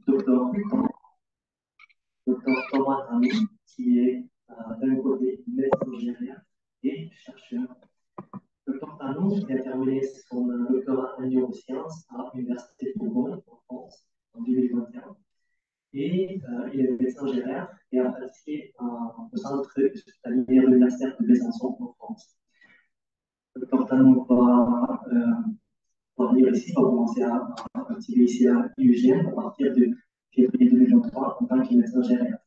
docteur Thomas Hamid, qui est d'un côté médecin gérien et chercheur. Docteur Hamid a terminé son doctorat en neurosciences à l'Université de Bourgogne, en France, en 2021. Et il est médecin gérien et a pratiqué au centre hospitalier universitaire de Besançon, en France. Docteur Hamid va venir ici, va commencer à pratiquer ici à l'UGM à partir de février 2023 en tant que médecin gérien.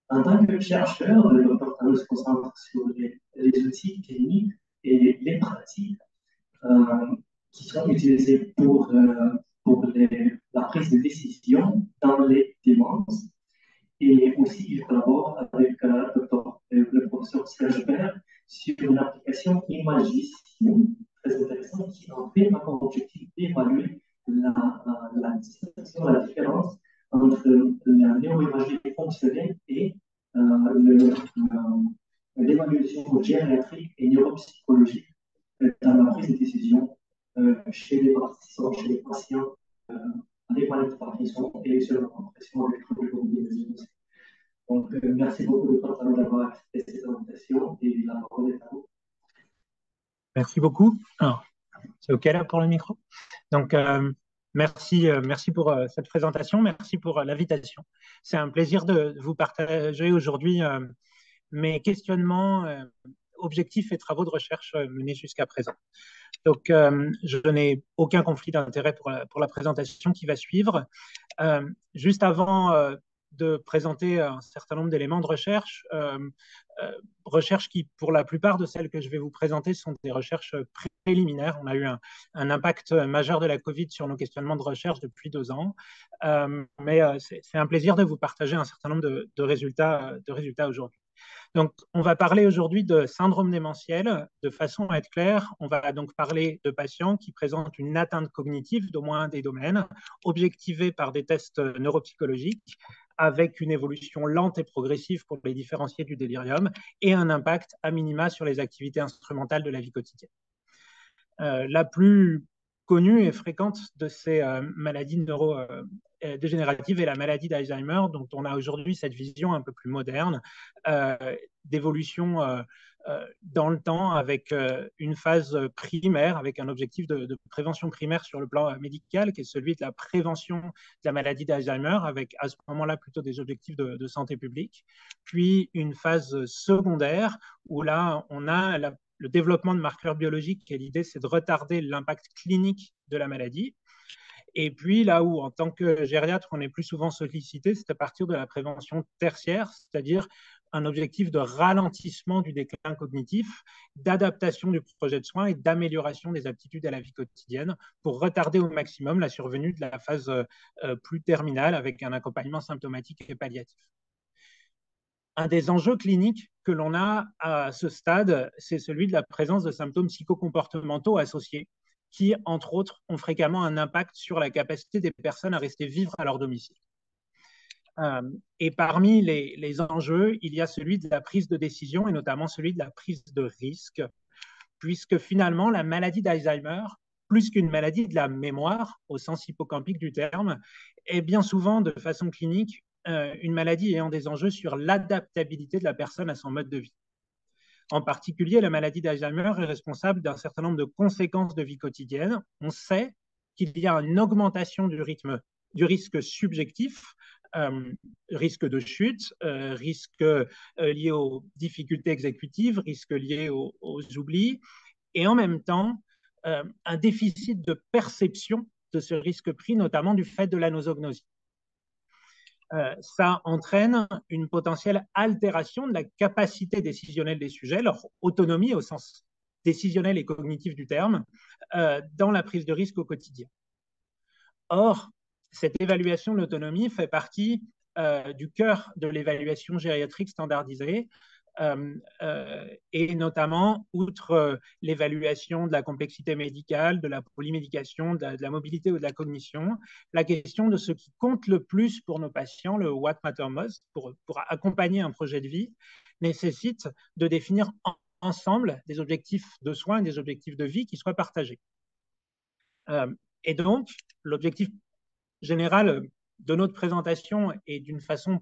En tant que chercheur, le docteur Tano se concentre sur les outils cliniques et les pratiques qui sont utilisés pour la prise de décision dans les démences. Et aussi, il collabore avec le professeur Serge Bert sur une application Imagition très intéressante qui en fait un objectif d'évaluer la distinction, la différence entre la neuroimagerie fonctionnelle et l'évaluation gériatrique et neuropsychologique dans la prise de décision chez les participants, chez les patients avec maladie de Parkinson et sur la compression avec troubles cognitifs. Donc, merci beaucoup de votre d'avoir accepté cette invitation et la parole est à vous. Merci beaucoup. C'est OK là pour le micro? Donc, merci pour cette présentation, merci pour l'invitation. C'est un plaisir de vous partager aujourd'hui mes questionnements, objectifs et travaux de recherche menés jusqu'à présent. Donc, je n'ai aucun conflit d'intérêt pour la présentation qui va suivre. Juste avant de présenter un certain nombre d'éléments de recherche, recherches qui, pour la plupart de celles que je vais vous présenter, sont des recherches préliminaires. On a eu un impact majeur de la COVID sur nos questionnements de recherche depuis 2 ans, mais c'est un plaisir de vous partager un certain nombre de résultats aujourd'hui. Donc, on va parler aujourd'hui de syndrome démentiel. De façon à être clair, on va donc parler de patients qui présentent une atteinte cognitive d'au moins un des domaines, objectivée par des tests neuropsychologiques, avec une évolution lente et progressive pour les différencier du délirium et un impact à minima sur les activités instrumentales de la vie quotidienne. La plus connue et fréquente de ces maladies neurodégénératives est la maladie d'Alzheimer, dont on a aujourd'hui cette vision un peu plus moderne d'évolution dans le temps avec une phase primaire, avec un objectif de prévention primaire sur le plan médical, qui est celui de la prévention de la maladie d'Alzheimer, avec à ce moment-là plutôt des objectifs de santé publique, puis une phase secondaire où là on a le développement de marqueurs biologiques, et l'idée c'est de retarder l'impact clinique de la maladie. Et puis là où, en tant que gériatre, on est plus souvent sollicité, c'est à partir de la prévention tertiaire, c'est-à-dire un objectif de ralentissement du déclin cognitif, d'adaptation du projet de soins et d'amélioration des aptitudes à la vie quotidienne pour retarder au maximum la survenue de la phase plus terminale avec un accompagnement symptomatique et palliatif. Un des enjeux cliniques que l'on a à ce stade, c'est celui de la présence de symptômes psychocomportementaux associés qui, entre autres, ont fréquemment un impact sur la capacité des personnes à rester vivre à leur domicile. Et parmi les enjeux, il y a celui de la prise de décision et notamment celui de la prise de risque, puisque finalement, la maladie d'Alzheimer, plus qu'une maladie de la mémoire, au sens hippocampique du terme, est bien souvent, de façon clinique, une maladie ayant des enjeux sur l'adaptabilité de la personne à son mode de vie. En particulier, la maladie d'Alzheimer est responsable d'un certain nombre de conséquences de vie quotidienne. On sait qu'il y a une augmentation du risque subjectif, risque de chute, risque lié aux difficultés exécutives, risque lié aux oublis, et en même temps, un déficit de perception de ce risque pris, notamment du fait de la nosognosie. Ça entraîne une potentielle altération de la capacité décisionnelle des sujets, leur autonomie au sens décisionnel et cognitif du terme, dans la prise de risque au quotidien. Or, cette évaluation de l'autonomie fait partie du cœur de l'évaluation gériatrique standardisée, et notamment, outre l'évaluation de la complexité médicale, de la polymédication, de la mobilité ou de la cognition, la question de ce qui compte le plus pour nos patients, le what matter most, pour accompagner un projet de vie, nécessite de définir ensemble des objectifs de soins et des objectifs de vie qui soient partagés. Et donc, l'objectif général de notre présentation et d'une façon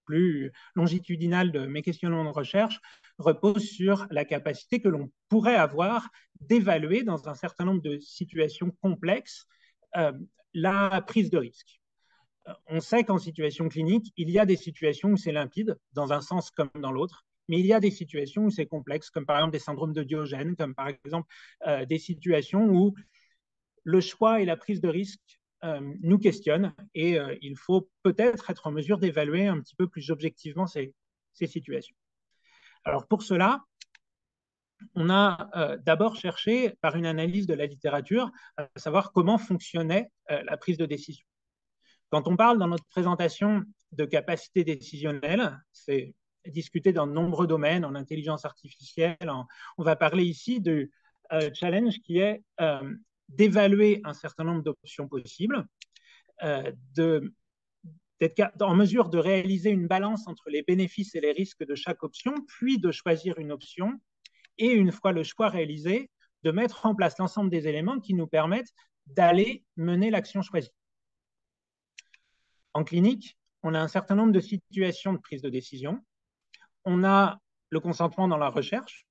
plus longitudinale de mes questionnements de recherche repose sur la capacité que l'on pourrait avoir d'évaluer dans un certain nombre de situations complexes la prise de risque. On sait qu'en situation clinique, il y a des situations où c'est limpide, dans un sens comme dans l'autre, mais il y a des situations où c'est complexe, comme par exemple des syndromes de Diogène, comme par exemple des situations où le choix et la prise de risque nous questionnent et il faut peut-être être en mesure d'évaluer un petit peu plus objectivement ces situations. Alors pour cela, on a d'abord cherché, par une analyse de la littérature, à savoir comment fonctionnait la prise de décision. Quand on parle dans notre présentation de capacité décisionnelle, c'est discuté dans de nombreux domaines, en intelligence artificielle. On va parler ici du challenge qui est d'évaluer un certain nombre d'options possibles, d'être en mesure de réaliser une balance entre les bénéfices et les risques de chaque option, puis de choisir une option, et une fois le choix réalisé, de mettre en place l'ensemble des éléments qui nous permettent d'aller mener l'action choisie. En clinique, on a un certain nombre de situations de prise de décision. On a le consentement dans la recherche,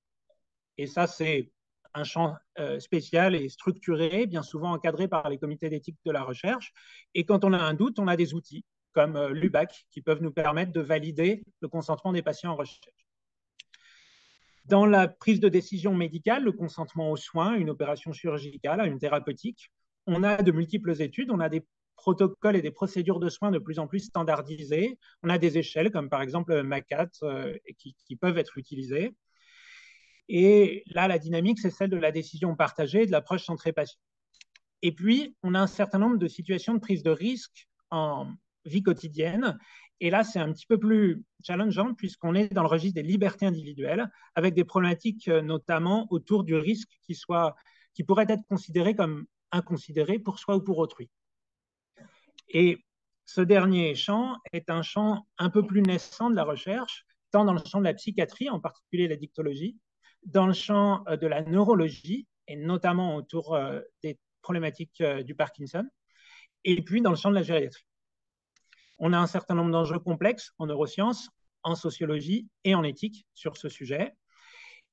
et ça, c'est un champ spécial et structuré, bien souvent encadré par les comités d'éthique de la recherche. Et quand on a un doute, on a des outils comme l'UBAC qui peuvent nous permettre de valider le consentement des patients en recherche. Dans la prise de décision médicale, le consentement aux soins, une opération chirurgicale, une thérapeutique, on a de multiples études, on a des protocoles et des procédures de soins de plus en plus standardisées. On a des échelles comme par exemple MACAT qui peuvent être utilisées. Et là, la dynamique, c'est celle de la décision partagée et de l'approche centrée patient. Et puis, on a un certain nombre de situations de prise de risque en vie quotidienne. Et là, c'est un petit peu plus challengeant puisqu'on est dans le registre des libertés individuelles avec des problématiques notamment autour du risque qui pourrait être considéré comme inconsidéré pour soi ou pour autrui. Et ce dernier champ est un champ un peu plus naissant de la recherche, tant dans le champ de la psychiatrie, en particulier la dictologie, dans le champ de la neurologie, et notamment autour des problématiques du Parkinson, et puis dans le champ de la gériatrie. On a un certain nombre d'enjeux complexes en neurosciences, en sociologie et en éthique sur ce sujet.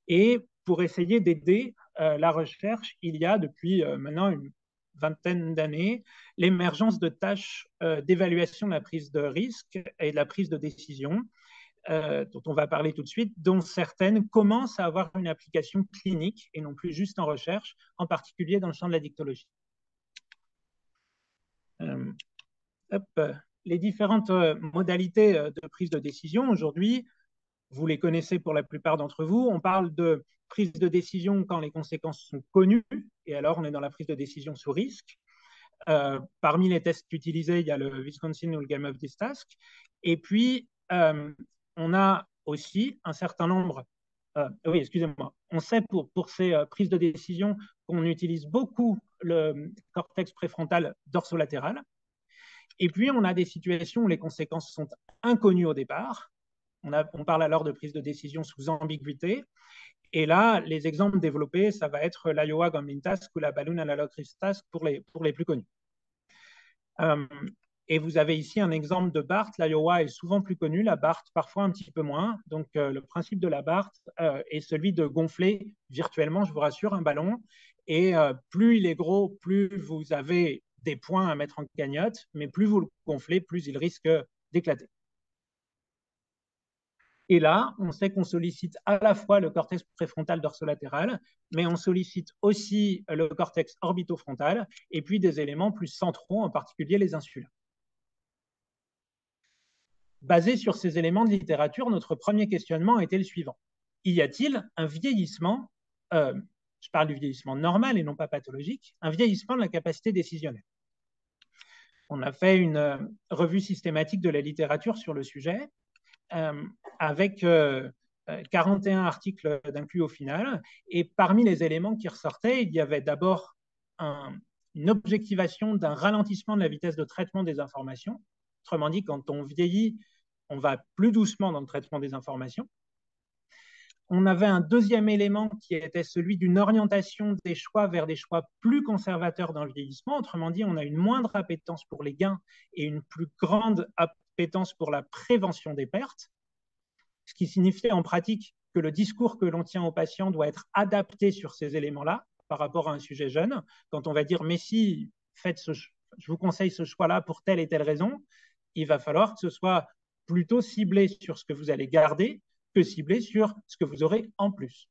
Et pour essayer d'aider la recherche, il y a depuis maintenant une vingtaine d'années l'émergence de tâches d'évaluation de la prise de risque et de la prise de décision, dont on va parler tout de suite, dont certaines commencent à avoir une application clinique et non plus juste en recherche, en particulier dans le champ de la dictologie. Les différentes modalités de prise de décision aujourd'hui, vous les connaissez pour la plupart d'entre vous. On parle de prise de décision quand les conséquences sont connues, et alors on est dans la prise de décision sous risque. Parmi les tests utilisés, il y a le Wisconsin ou le Game of this Task. Et puis, on a aussi un certain nombre... oui, excusez-moi. On sait pour ces prises de décision qu'on utilise beaucoup le cortex préfrontal dorsolatéral. Et puis, on a des situations où les conséquences sont inconnues au départ. On parle alors de prise de décision sous ambiguïté. Et là, les exemples développés, ça va être l'Iowa Gambling Task ou la Balloon Analog Risk Task pour les plus connus. Et vous avez ici un exemple de BART. L'Iowa est souvent plus connu, la BART parfois un petit peu moins. Donc, le principe de la BART est celui de gonfler virtuellement, je vous rassure, un ballon. Et plus il est gros, plus vous avez des points à mettre en cagnotte, mais plus vous le gonflez, plus il risque d'éclater. Et là, on sait qu'on sollicite à la fois le cortex préfrontal dorsolatéral, mais on sollicite aussi le cortex orbitofrontal et puis des éléments plus centraux, en particulier les insula. Basé sur ces éléments de littérature, notre premier questionnement était le suivant. Y a-t-il un vieillissement, je parle du vieillissement normal et non pas pathologique, un vieillissement de la capacité décisionnelle? On a fait une revue systématique de la littérature sur le sujet, avec 41 articles d'inclus au final. Et parmi les éléments qui ressortaient, il y avait d'abord une objectivation d'un ralentissement de la vitesse de traitement des informations. Autrement dit, quand on vieillit, on va plus doucement dans le traitement des informations. On avait un deuxième élément qui était celui d'une orientation des choix vers des choix plus conservateurs dans le vieillissement. Autrement dit, on a une moindre appétence pour les gains et une plus grande appétence pour la prévention des pertes, ce qui signifie en pratique que le discours que l'on tient aux patients doit être adapté sur ces éléments-là par rapport à un sujet jeune. Quand on va dire « mais si, je vous conseille ce choix-là pour telle et telle raison », il va falloir que ce soit plutôt ciblé sur ce que vous allez garder que ciblé sur ce que vous aurez en plus.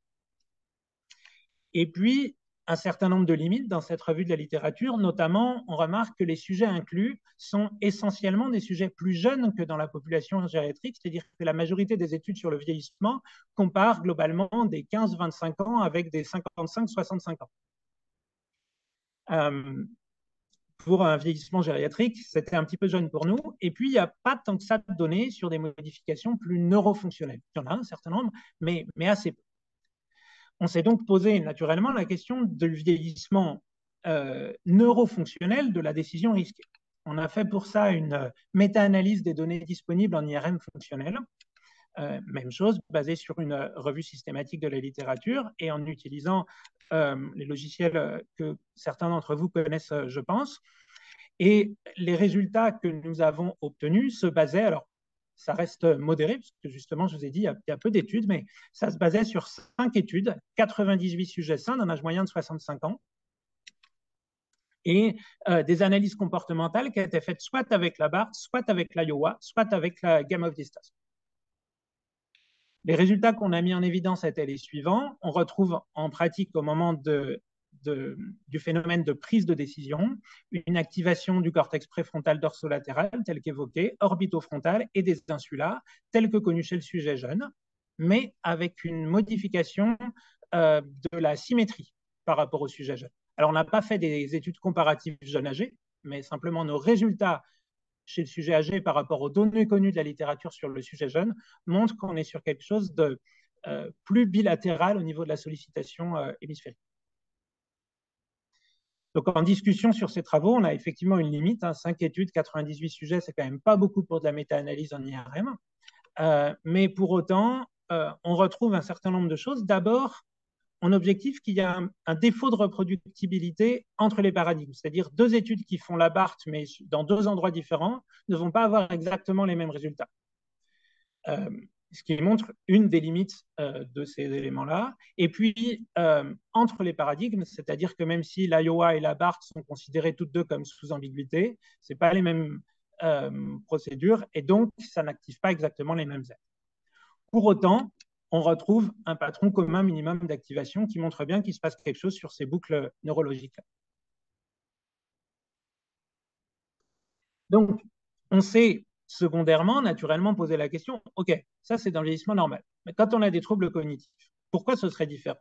Et puis, un certain nombre de limites dans cette revue de la littérature, notamment, on remarque que les sujets inclus sont essentiellement des sujets plus jeunes que dans la population gériatrique, c'est-à-dire que la majorité des études sur le vieillissement comparent globalement des 15-25 ans avec des 55-65 ans. Pour un vieillissement gériatrique, c'était un petit peu jeune pour nous. Et puis, il n'y a pas tant que ça de données sur des modifications plus neurofonctionnelles. Il y en a un certain nombre, mais assez peu. On s'est donc posé naturellement la question du vieillissement neurofonctionnel de la décision risquée. On a fait pour ça une méta-analyse des données disponibles en IRM fonctionnel. Même chose, basée sur une revue systématique de la littérature et en utilisant les logiciels que certains d'entre vous connaissent, je pense. Et les résultats que nous avons obtenus se basaient, alors ça reste modéré, parce que justement, je vous ai dit, il y a peu d'études, mais ça se basait sur 5 études, 98 sujets sains d'un âge moyen de 65 ans, et des analyses comportementales qui étaient faites soit avec la BART, soit avec l'Iowa, soit avec la Game of Distance. Les résultats qu'on a mis en évidence étaient les suivants. On retrouve en pratique au moment du phénomène de prise de décision une activation du cortex préfrontal dorsolatéral tel qu'évoqué, orbitofrontal et des insula tel que connu chez le sujet jeune, mais avec une modification de la symétrie par rapport au sujet jeune. Alors, on n'a pas fait des études comparatives jeune-âgé, mais simplement nos résultats chez le sujet âgé par rapport aux données connues de la littérature sur le sujet jeune montrent qu'on est sur quelque chose de plus bilatéral au niveau de la sollicitation hémisphérique. Donc, en discussion sur ces travaux, on a effectivement une limite. 5 études, 98 sujets, c'est quand même pas beaucoup pour de la méta-analyse en IRM. Mais pour autant, on retrouve un certain nombre de choses. D'abord, on objective qu'il y a un défaut de reproductibilité entre les paradigmes, c'est-à-dire 2 études qui font la BART, mais dans 2 endroits différents, ne vont pas avoir exactement les mêmes résultats. Ce qui montre une des limites de ces éléments-là. Et puis, entre les paradigmes, c'est-à-dire que même si l'Iowa et la BART sont considérées toutes deux comme sous ambiguïté, ce n'est pas les mêmes procédures, et donc ça n'active pas exactement les mêmes aides. Pour autant, on retrouve un patron commun minimum d'activation qui montre bien qu'il se passe quelque chose sur ces boucles neurologiques. Donc, on s'est secondairement, naturellement, posé la question, OK, ça c'est dans le vieillissement normal. Mais quand on a des troubles cognitifs, pourquoi ce serait différent?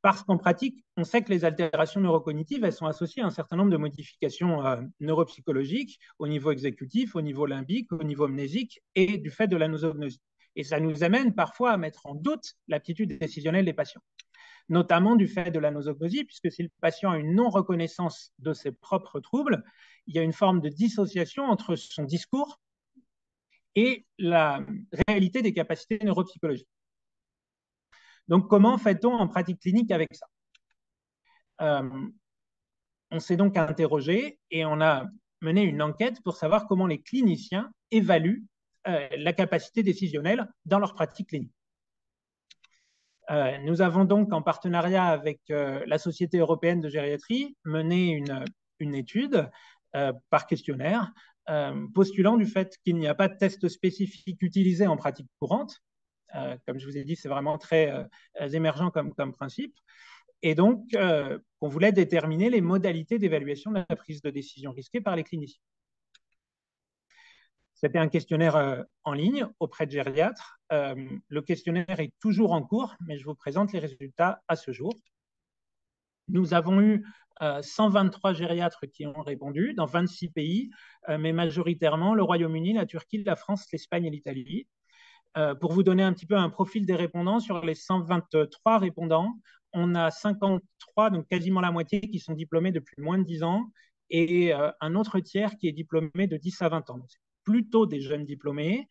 Parce qu'en pratique, on sait que les altérations neurocognitives, elles sont associées à un certain nombre de modifications neuropsychologiques au niveau exécutif, au niveau limbique, au niveau amnésique et du fait de la nosognosie. Et ça nous amène parfois à mettre en doute l'aptitude décisionnelle des patients, notamment du fait de la nosognosie, puisque si le patient a une non-reconnaissance de ses propres troubles, il y a une forme de dissociation entre son discours et la réalité des capacités neuropsychologiques. Donc, comment fait-on en pratique clinique avec ça? On s'est donc interrogé et on a mené une enquête pour savoir comment les cliniciens évaluent la capacité décisionnelle dans leur pratique clinique. Nous avons donc, en partenariat avec la Société européenne de gériatrie, mené une étude par questionnaire postulant du fait qu'il n'y a pas de test spécifique utilisé en pratique courante. Comme je vous ai dit, c'est vraiment très émergent comme principe. Et donc, on voulait déterminer les modalités d'évaluation de la prise de décision risquée par les cliniciens. C'était un questionnaire en ligne auprès de gériatres. Le questionnaire est toujours en cours, mais je vous présente les résultats à ce jour. Nous avons eu 123 gériatres qui ont répondu dans 26 pays, mais majoritairement le Royaume-Uni, la Turquie, la France, l'Espagne et l'Italie. Pour vous donner un petit peu un profil des répondants, sur les 123 répondants, on a 53, donc quasiment la moitié, qui sont diplômés depuis moins de 10 ans et un autre tiers qui est diplômé de 10 à 20 ans. Donc, c'est plutôt des jeunes diplômés.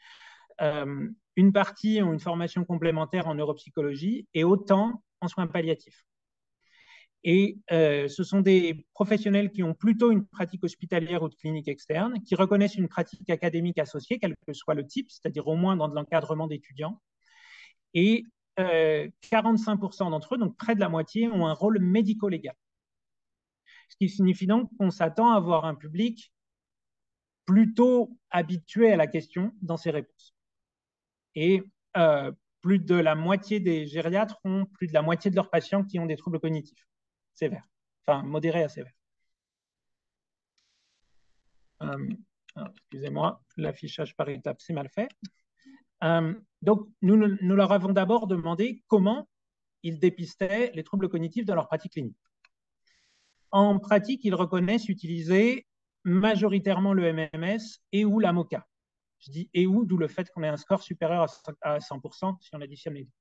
une partie ont une formation complémentaire en neuropsychologie et autant en soins palliatifs. Et ce sont des professionnels qui ont plutôt une pratique hospitalière ou de clinique externe, qui reconnaissent une pratique académique associée, quel que soit le type, c'est-à-dire au moins dans de l'encadrement d'étudiants. Et 45% d'entre eux, donc près de la moitié, ont un rôle médico-légal. Ce qui signifie donc qu'on s'attend à avoir un public plutôt habitué à la question dans ses réponses. Et plus de la moitié des gériatres ont plus de la moitié de leurs patients qui ont des troubles cognitifs sévères, enfin modérés à sévères. Excusez-moi, l'affichage par étapes, c'est mal fait. Donc, nous leur avons d'abord demandé comment ils dépistaient les troubles cognitifs dans leur pratique clinique. En pratique, ils reconnaissent utiliser majoritairement le MMS et ou la MoCA. Je dis et ou, d'où le fait qu'on ait un score supérieur à 100% si on additionne les deux.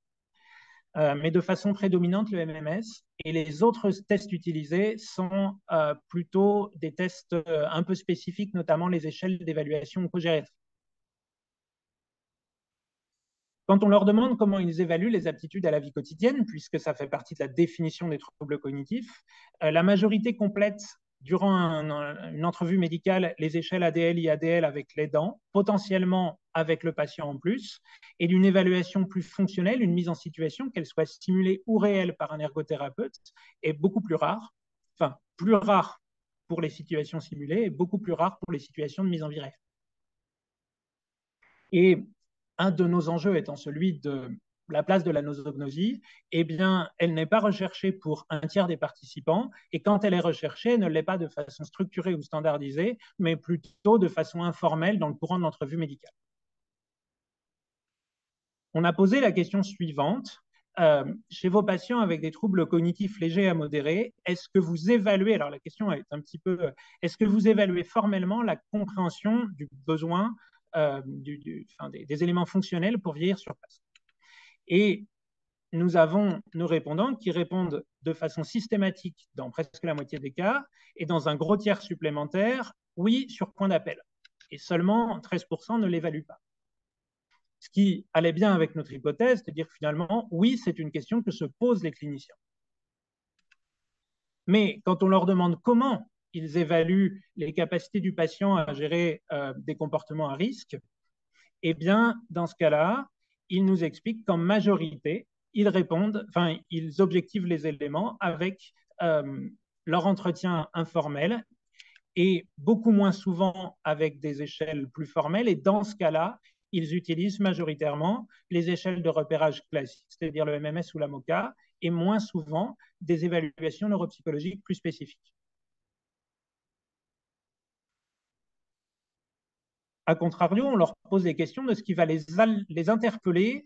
Mais de façon prédominante, le MMS. Et les autres tests utilisés sont plutôt des tests un peu spécifiques, notamment les échelles d'évaluation oncogériatrique. Quand on leur demande comment ils évaluent les aptitudes à la vie quotidienne, puisque ça fait partie de la définition des troubles cognitifs, la majorité complète durant une entrevue médicale les échelles ADL, IADL avec l'aidant, potentiellement avec le patient en plus, et d'une évaluation plus fonctionnelle, une mise en situation, qu'elle soit stimulée ou réelle par un ergothérapeute, est beaucoup plus rare, enfin plus rare pour les situations simulées et beaucoup plus rare pour les situations de mise en vie réelle. Et un de nos enjeux étant celui de la place de la nosognosie, eh bien, elle n'est pas recherchée pour un tiers des participants, et quand elle est recherchée, elle ne l'est pas de façon structurée ou standardisée, mais plutôt de façon informelle dans le courant de l'entrevue médicale. On a posé la question suivante. Chez vos patients avec des troubles cognitifs légers à modérés, est-ce que vous évaluez, alors la question est un petit peu, est-ce que vous évaluez formellement la compréhension du besoin des éléments fonctionnels pour vieillir sur place? Et nous avons nos répondants qui répondent de façon systématique dans presque la moitié des cas, et dans un gros tiers supplémentaire, oui, sur point d'appel. Et seulement 13% ne l'évaluent pas. Ce qui allait bien avec notre hypothèse, c'est-à-dire finalement, oui, c'est une question que se posent les cliniciens. Mais quand on leur demande comment ils évaluent les capacités du patient à gérer des comportements à risque, eh bien, dans ce cas-là, ils nous expliquent qu'en majorité, ils répondent, enfin, ils objectivent les éléments avec leur entretien informel et beaucoup moins souvent avec des échelles plus formelles. Et dans ce cas-là, ils utilisent majoritairement les échelles de repérage classiques, c'est-à-dire le MMS ou la MoCA, et moins souvent des évaluations neuropsychologiques plus spécifiques. A contrario, on leur pose des questions de ce qui va les interpeller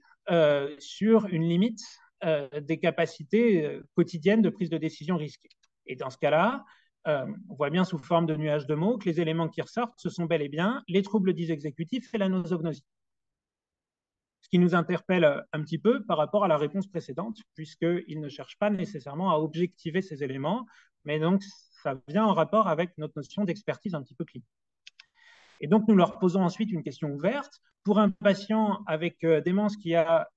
sur une limite des capacités quotidiennes de prise de décision risquée. Et dans ce cas-là, on voit bien sous forme de nuages de mots que les éléments qui ressortent, ce sont bel et bien les troubles dits exécutifs et la nosognosie. Ce qui nous interpelle un petit peu par rapport à la réponse précédente, puisqu'ils ne cherchent pas nécessairement à objectiver ces éléments, mais donc ça vient en rapport avec notre notion d'expertise un petit peu clinique. Et donc, nous leur posons ensuite une question ouverte. Pour un patient avec démence qui a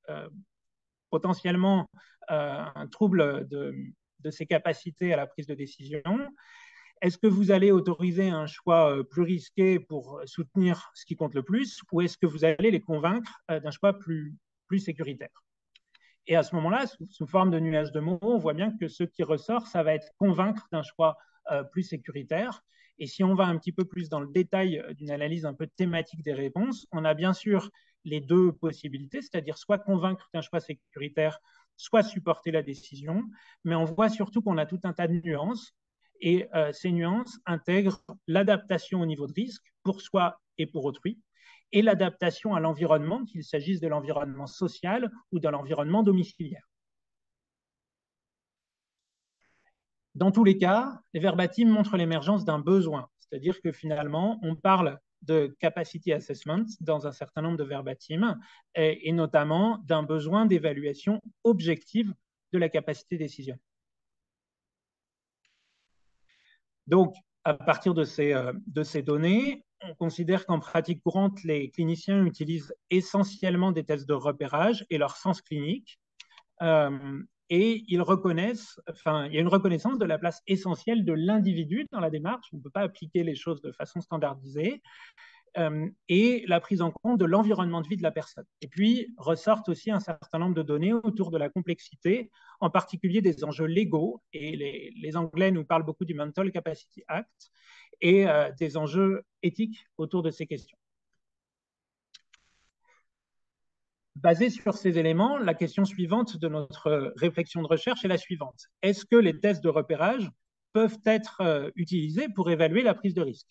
potentiellement un trouble de ses capacités à la prise de décision, est-ce que vous allez autoriser un choix plus risqué pour soutenir ce qui compte le plus, ou est-ce que vous allez les convaincre d'un choix plus sécuritaire? Et à ce moment-là, sous forme de nuage de mots, on voit bien que ce qui ressort, ça va être convaincre d'un choix plus sécuritaire. Et si on va un petit peu plus dans le détail d'une analyse un peu thématique des réponses, on a bien sûr les deux possibilités, c'est-à-dire soit convaincre d'un choix sécuritaire, soit supporter la décision, mais on voit surtout qu'on a tout un tas de nuances, et ces nuances intègrent l'adaptation au niveau de risque pour soi et pour autrui, et l'adaptation à l'environnement, qu'il s'agisse de l'environnement social ou de l'environnement domiciliaire. Dans tous les cas, les verbatim montrent l'émergence d'un besoin, c'est-à-dire que finalement, on parle de capacity assessment dans un certain nombre de verbatim, et notamment d'un besoin d'évaluation objective de la capacité décisionnelle. Donc, à partir de ces données, on considère qu'en pratique courante, les cliniciens utilisent essentiellement des tests de repérage et leur sens clinique. Et ils reconnaissent, enfin, il y a une reconnaissance de la place essentielle de l'individu dans la démarche. On ne peut pas appliquer les choses de façon standardisée. Et la prise en compte de l'environnement de vie de la personne. Et puis, ressortent aussi un certain nombre de données autour de la complexité, en particulier des enjeux légaux. Et les Anglais nous parlent beaucoup du Mental Capacity Act et des enjeux éthiques autour de ces questions. Basé sur ces éléments, la question suivante de notre réflexion de recherche est la suivante. Est-ce que les tests de repérage peuvent être utilisés pour évaluer la prise de risque?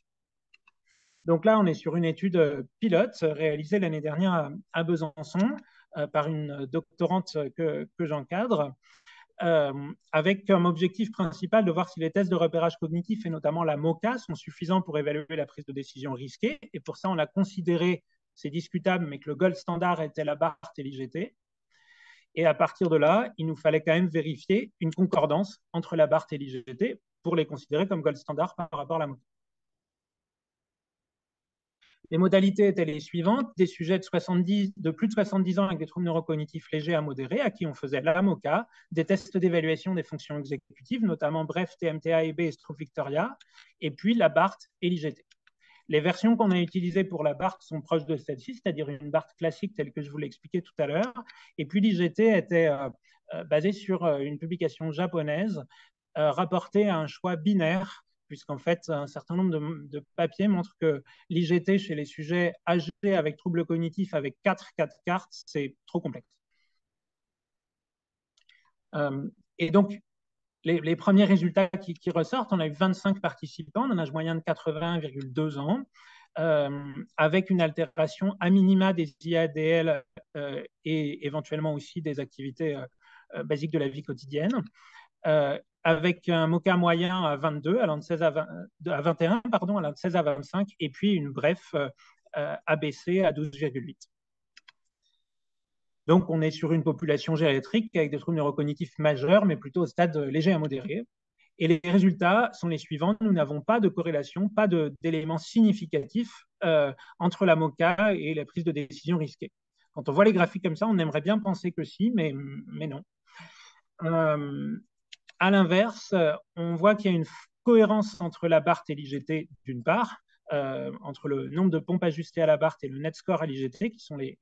Donc là, on est sur une étude pilote réalisée l'année dernière à Besançon par une doctorante que j'encadre, avec comme objectif principal de voir si les tests de repérage cognitif, et notamment la MoCA, sont suffisants pour évaluer la prise de décision risquée. Et pour ça, on a considéré, c'est discutable, mais que le gold standard était la BART et l'IGT. Et à partir de là, il nous fallait quand même vérifier une concordance entre la BART et l'IGT pour les considérer comme gold standard par rapport à la MoCA. Les modalités étaient les suivantes: des sujets de plus de 70 ans avec des troubles neurocognitifs légers à modérés, à qui on faisait la MoCA, des tests d'évaluation des fonctions exécutives, notamment BREF, TMTA, EB et Stroop Victoria, et puis la BART et l'IGT. Les versions qu'on a utilisées pour la BART sont proches de celle-ci, c'est-à-dire une BART classique telle que je vous l'ai expliqué tout à l'heure, et puis l'IGT était basée sur une publication japonaise rapportée à un choix binaire, puisqu'en fait, un certain nombre de papiers montrent que l'IGT chez les sujets âgés avec troubles cognitifs avec 4 cartes, c'est trop complexe. Et donc, les premiers résultats qui ressortent, on a eu 25 participants d'un âge moyen de 80,2 ans, avec une altération à minima des IADL et éventuellement aussi des activités basiques de la vie quotidienne. Avec un MoCA moyen à 22, allant de 16 à 21, pardon, allant de 16 à 25, et puis une BREF abaissée à 12,8. Donc, on est sur une population gériatrique avec des troubles neurocognitifs majeurs, mais plutôt au stade léger à modéré. Et les résultats sont les suivants. Nous n'avons pas de corrélation, pas d'éléments significatifs entre la MoCA et la prise de décision risquée. Quand on voit les graphiques comme ça, on aimerait bien penser que si, mais non. À l'inverse, on voit qu'il y a une cohérence entre la BART et l'IGT d'une part, entre le nombre de pompes ajustées à la BART et le net score à l'IGT, qui sont les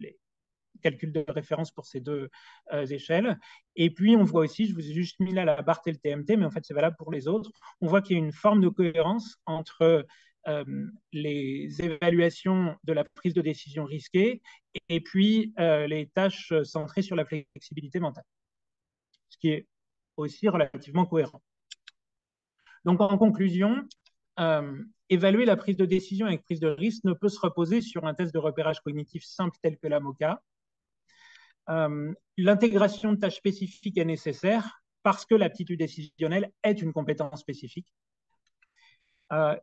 calculs de référence pour ces deux échelles. Et puis, on voit aussi, je vous ai juste mis là la BART et le TMT, mais en fait, c'est valable pour les autres. On voit qu'il y a une forme de cohérence entre les évaluations de la prise de décision risquée et puis les tâches centrées sur la flexibilité mentale, ce qui est aussi relativement cohérent. Donc, en conclusion, évaluer la prise de décision avec prise de risque ne peut se reposer sur un test de repérage cognitif simple tel que la MoCA. L'intégration de tâches spécifiques est nécessaire parce que l'aptitude décisionnelle est une compétence spécifique.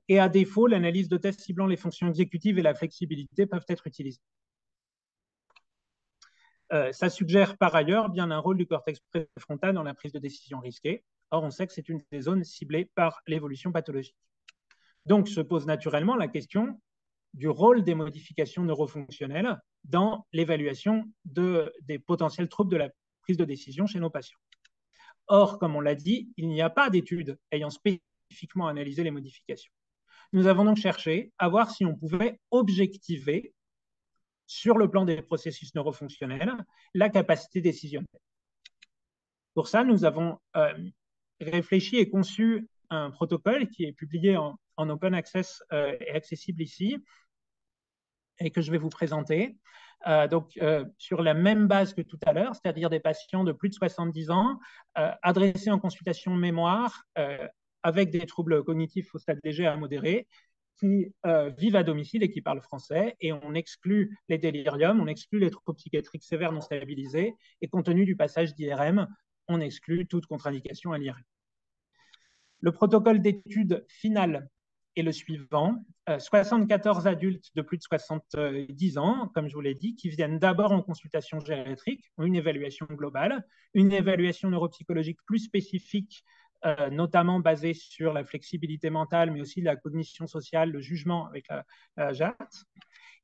Et à défaut, l'analyse de tests ciblant les fonctions exécutives et la flexibilité peuvent être utilisées. Ça suggère par ailleurs bien un rôle du cortex préfrontal dans la prise de décision risquée. Or, on sait que c'est une des zones ciblées par l'évolution pathologique. Donc, se pose naturellement la question du rôle des modifications neurofonctionnelles dans l'évaluation des potentiels troubles de la prise de décision chez nos patients. Or, comme on l'a dit, il n'y a pas d'études ayant spécifiquement analysé les modifications. Nous avons donc cherché à voir si on pouvait objectiver sur le plan des processus neurofonctionnels la capacité décisionnelle. Pour ça, nous avons réfléchi et conçu un protocole qui est publié en open access et accessible ici, et que je vais vous présenter. Sur la même base que tout à l'heure, c'est-à-dire des patients de plus de 70 ans, adressés en consultation mémoire, avec des troubles cognitifs au stade léger à modéré, qui vivent à domicile et qui parlent français, et on exclut les déliriums, on exclut les troubles psychiatriques sévères non stabilisés, et compte tenu du passage d'IRM, on exclut toute contre-indication à l'IRM. Le protocole d'étude final est le suivant: 74 adultes de plus de 70 ans, comme je vous l'ai dit, qui viennent d'abord en consultation gériatrique, une évaluation globale, une évaluation neuropsychologique plus spécifique notamment basées sur la flexibilité mentale, mais aussi la cognition sociale, le jugement avec la JAT.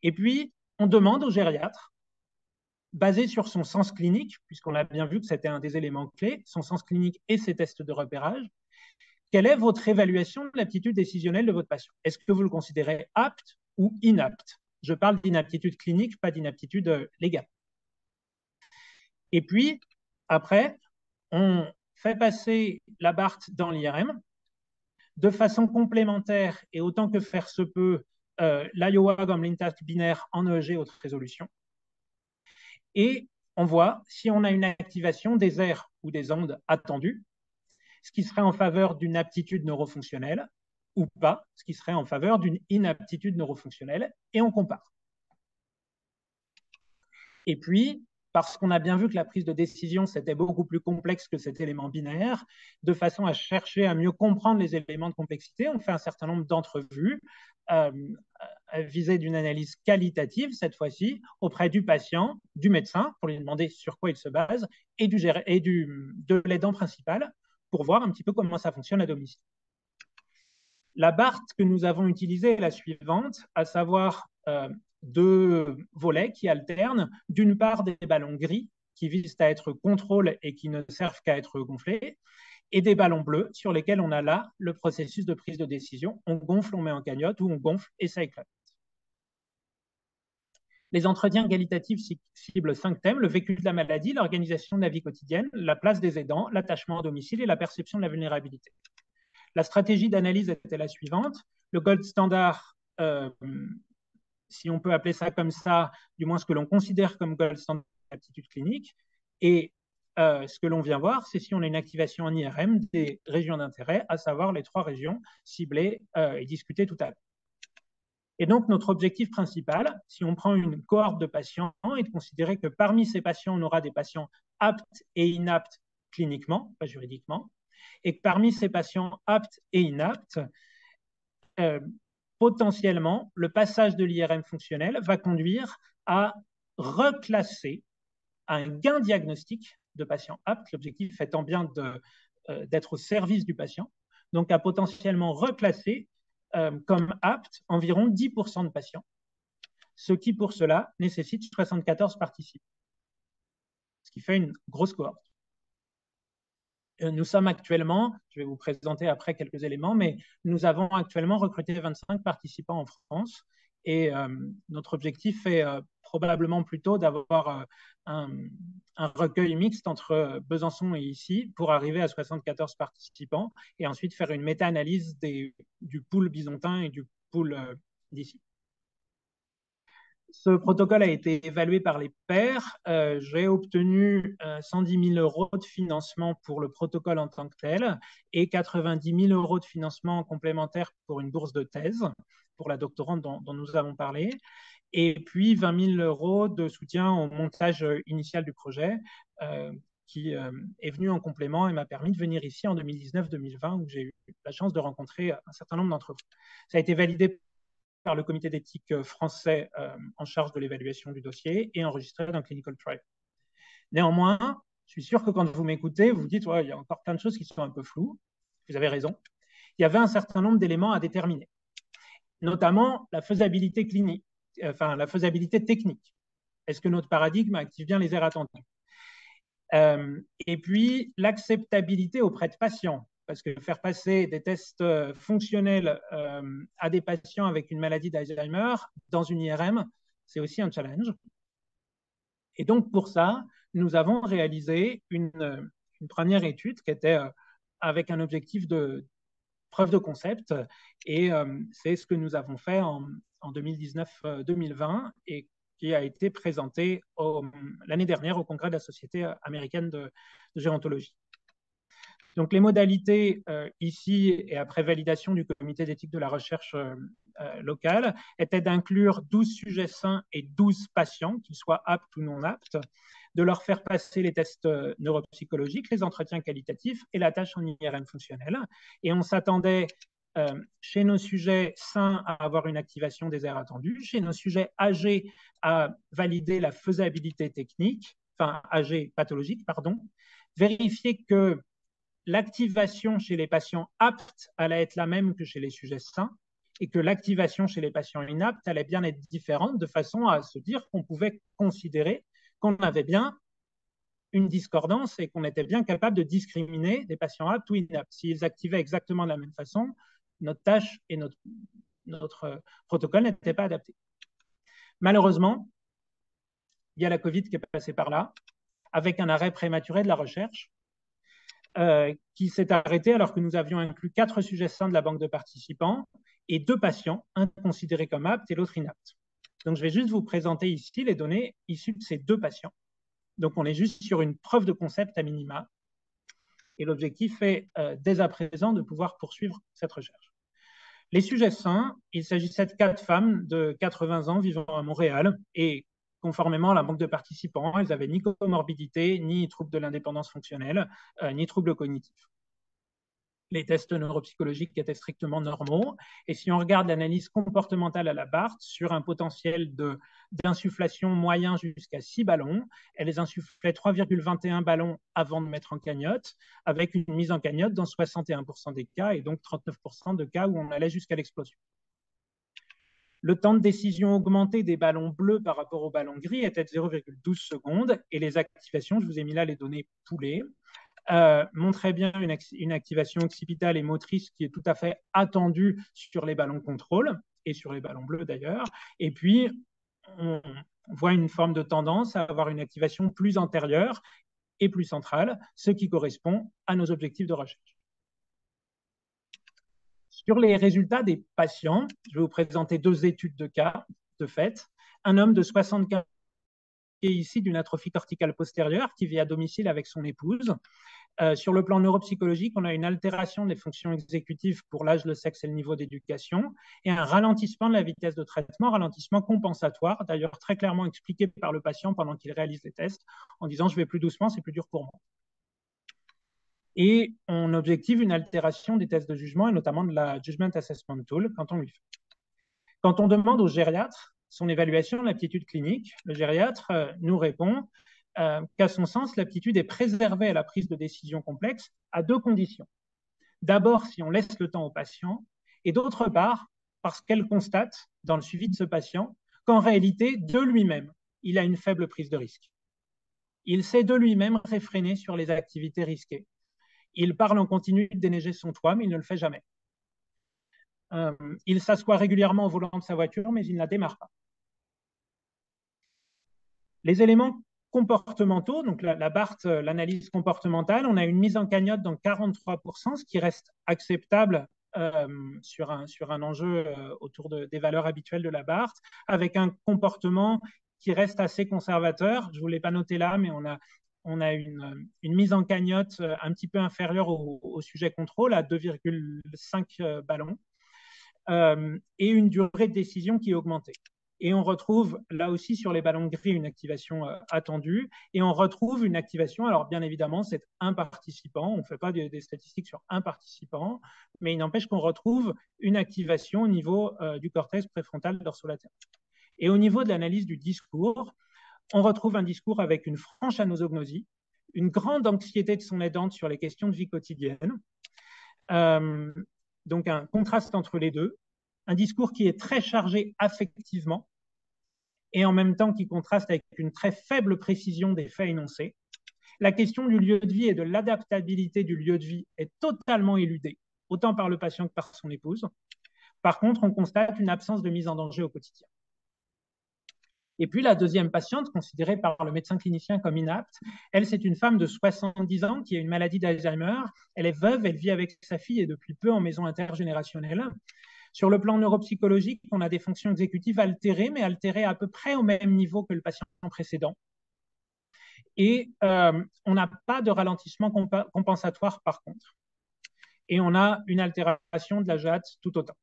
Et puis, on demande au gériatre, basé sur son sens clinique, puisqu'on a bien vu que c'était un des éléments clés, son sens clinique et ses tests de repérage, quelle est votre évaluation de l'aptitude décisionnelle de votre patient? Est-ce que vous le considérez apte ou inapte? Je parle d'inaptitude clinique, pas d'inaptitude légale. Et puis, après, on fait passer la BART dans l'IRM de façon complémentaire et autant que faire se peut, l'Iowa Gambling Task binaire en EEG haute résolution. Et on voit si on a une activation des aires ou des ondes attendues, ce qui serait en faveur d'une aptitude neurofonctionnelle ou pas, ce qui serait en faveur d'une inaptitude neurofonctionnelle, et on compare. Et puis, parce qu'on a bien vu que la prise de décision, c'était beaucoup plus complexe que cet élément binaire, de façon à chercher à mieux comprendre les éléments de complexité, on fait un certain nombre d'entrevues à visée d'une analyse qualitative, cette fois-ci, auprès du patient, du médecin, pour lui demander sur quoi il se base, et de l'aidant principal, pour voir un petit peu comment ça fonctionne à domicile. La BART que nous avons utilisée est la suivante, à savoir deux volets qui alternent, d'une part des ballons gris qui visent à être contrôle et qui ne servent qu'à être gonflés, et des ballons bleus sur lesquels on a là le processus de prise de décision. On gonfle, on met en cagnotte, ou on gonfle et ça éclate. Les entretiens qualitatifs ciblent 5 thèmes: le vécu de la maladie, l'organisation de la vie quotidienne, la place des aidants, l'attachement à domicile et la perception de la vulnérabilité. La stratégie d'analyse était la suivante. Le gold standard, si on peut appeler ça comme ça, du moins ce que l'on considère comme gold standard d'aptitude clinique. Et ce que l'on vient voir, c'est si on a une activation en IRM des régions d'intérêt, à savoir les 3 régions ciblées et discutées tout à l'heure. Et donc, notre objectif principal, si on prend une cohorte de patients, est de considérer que parmi ces patients, on aura des patients aptes et inaptes cliniquement, pas juridiquement, et que parmi ces patients aptes et inaptes, potentiellement, le passage de l'IRM fonctionnel va conduire à reclasser un gain diagnostique de patients aptes, l'objectif étant bien d'être au service du patient, donc à potentiellement reclasser comme aptes environ 10% de patients, ce qui pour cela nécessite 74 participants, ce qui fait une grosse cohorte. Nous sommes actuellement, je vais vous présenter après quelques éléments, mais nous avons actuellement recruté 25 participants en France et notre objectif est probablement plutôt d'avoir un recueil mixte entre Besançon et ici pour arriver à 74 participants et ensuite faire une méta-analyse du pool bisontin et du pool d'ici. Ce protocole a été évalué par les pairs. J'ai obtenu 110 000 € de financement pour le protocole en tant que tel et 90 000 € de financement complémentaire pour une bourse de thèse pour la doctorante dont nous avons parlé. Et puis 20 000 € de soutien au montage initial du projet qui est venu en complément et m'a permis de venir ici en 2019-2020 où j'ai eu la chance de rencontrer un certain nombre d'entre vous. Ça a été validé par le comité d'éthique français en charge de l'évaluation du dossier et enregistré dans Clinical Trial. Néanmoins, je suis sûr que quand vous m'écoutez, vous vous dites ouais, il y a encore plein de choses qui sont un peu floues. Vous avez raison. Il y avait un certain nombre d'éléments à déterminer, notamment la faisabilité clinique, enfin la faisabilité technique. Est-ce que notre paradigme active bien les aires attendues? Et puis l'acceptabilité auprès de patients. Parce que faire passer des tests fonctionnels à des patients avec une maladie d'Alzheimer dans une IRM, c'est aussi un challenge. Et donc, pour ça, nous avons réalisé une première étude qui était avec un objectif de preuve de concept. Et c'est ce que nous avons fait en 2019-2020 et qui a été présenté l'année dernière au congrès de la Société américaine de gérontologie. Donc, les modalités ici et après validation du comité d'éthique de la recherche locale étaient d'inclure 12 sujets sains et 12 patients, qu'ils soient aptes ou non aptes, de leur faire passer les tests neuropsychologiques, les entretiens qualitatifs et la tâche en IRM fonctionnelle. Et on s'attendait chez nos sujets sains à avoir une activation des aires attendues, chez nos sujets âgés à valider la faisabilité technique, enfin âgés pathologiques, pardon, vérifier que l'activation chez les patients aptes allait être la même que chez les sujets sains et que l'activation chez les patients inaptes allait bien être différente, de façon à se dire qu'on pouvait considérer qu'on avait bien une discordance et qu'on était bien capable de discriminer des patients aptes ou inaptes. S'ils activaient exactement de la même façon, notre tâche et notre protocole n'étaient pas adaptés. Malheureusement, il y a la Covid qui est passée par là, avec un arrêt prématuré de la recherche, qui s'est arrêté alors que nous avions inclus 4 sujets sains de la banque de participants et 2 patients, un considéré comme apte et l'autre inapte. Donc, je vais juste vous présenter ici les données issues de ces 2 patients. Donc, on est juste sur une preuve de concept à minima. Et l'objectif est, dès à présent, de pouvoir poursuivre cette recherche. Les sujets sains, il s'agissait de 4 femmes de 80 ans vivant à Montréal et conformément à la banque de participants, elles n'avaient ni comorbidité, ni troubles de l'indépendance fonctionnelle, ni troubles cognitifs. Les tests neuropsychologiques étaient strictement normaux. Et si on regarde l'analyse comportementale à la Barth sur un potentiel d'insufflation moyen jusqu'à 6 ballons, elles insufflaient 3,21 ballons avant de mettre en cagnotte, avec une mise en cagnotte dans 61% des cas et donc 39% de cas où on allait jusqu'à l'explosion. Le temps de décision augmenté des ballons bleus par rapport aux ballons gris était de 0,12 secondes et les activations, je vous ai mis là les données poulées, montrait bien une activation occipitale et motrice qui est tout à fait attendue sur les ballons contrôle et sur les ballons bleus d'ailleurs. Et puis, on voit une forme de tendance à avoir une activation plus antérieure et plus centrale, ce qui correspond à nos objectifs de recherche. Sur les résultats des patients, je vais vous présenter 2 études de cas de fait. Un homme de 64 ans qui est ici d'une atrophie corticale postérieure qui vit à domicile avec son épouse. Sur le plan neuropsychologique, on a une altération des fonctions exécutives pour l'âge, le sexe et le niveau d'éducation et un ralentissement de la vitesse de traitement, ralentissement compensatoire, d'ailleurs très clairement expliqué par le patient pendant qu'il réalise les tests, en disant « je vais plus doucement, c'est plus dur pour moi ». Et on objective une altération des tests de jugement et notamment de la Judgment Assessment Tool quand on lui fait. Quand on demande au gériatre son évaluation de l'aptitude clinique, le gériatre nous répond qu'à son sens, l'aptitude est préservée à la prise de décision complexe à 2 conditions. D'abord, si on laisse le temps au patient, et d'autre part, parce qu'elle constate, dans le suivi de ce patient, qu'en réalité, de lui-même, il a une faible prise de risque. Il sait de lui-même réfréner sur les activités risquées. Il parle en continu de déneiger son toit, mais il ne le fait jamais. Il s'assoit régulièrement au volant de sa voiture, mais il ne la démarre pas. Les éléments comportementaux, donc la Barth, l'analyse comportementale, on a une mise en cagnotte dans 43%, ce qui reste acceptable sur un enjeu autour des valeurs habituelles de la Barth, avec un comportement qui reste assez conservateur. Je ne vous l'ai pas noté là, mais on a une mise en cagnotte un petit peu inférieure au sujet contrôle, à 2,5 ballons, et une durée de décision qui est augmentée. Et on retrouve là aussi sur les ballons gris une activation attendue. Et on retrouve une activation, alors bien évidemment, c'est un participant. On ne fait pas des statistiques sur un participant, mais il n'empêche qu'on retrouve une activation au niveau du cortex préfrontal dorsolatéral. Et au niveau de l'analyse du discours, on retrouve un discours avec une franche anosognosie, une grande anxiété de son aidante sur les questions de vie quotidienne. Donc un contraste entre les deux. Un discours qui est très chargé affectivement et en même temps qui contraste avec une très faible précision des faits énoncés. La question du lieu de vie et de l'adaptabilité du lieu de vie est totalement éludée, autant par le patient que par son épouse. Par contre, on constate une absence de mise en danger au quotidien. Et puis la deuxième patiente, considérée par le médecin clinicien comme inapte, elle, c'est une femme de 70 ans qui a une maladie d'Alzheimer. Elle est veuve, elle vit avec sa fille et depuis peu en maison intergénérationnelle. Sur le plan neuropsychologique, on a des fonctions exécutives altérées, mais altérées à peu près au même niveau que le patient précédent. Et on n'a pas de ralentissement compensatoire par contre. Et on a une altération de la JAT tout autant.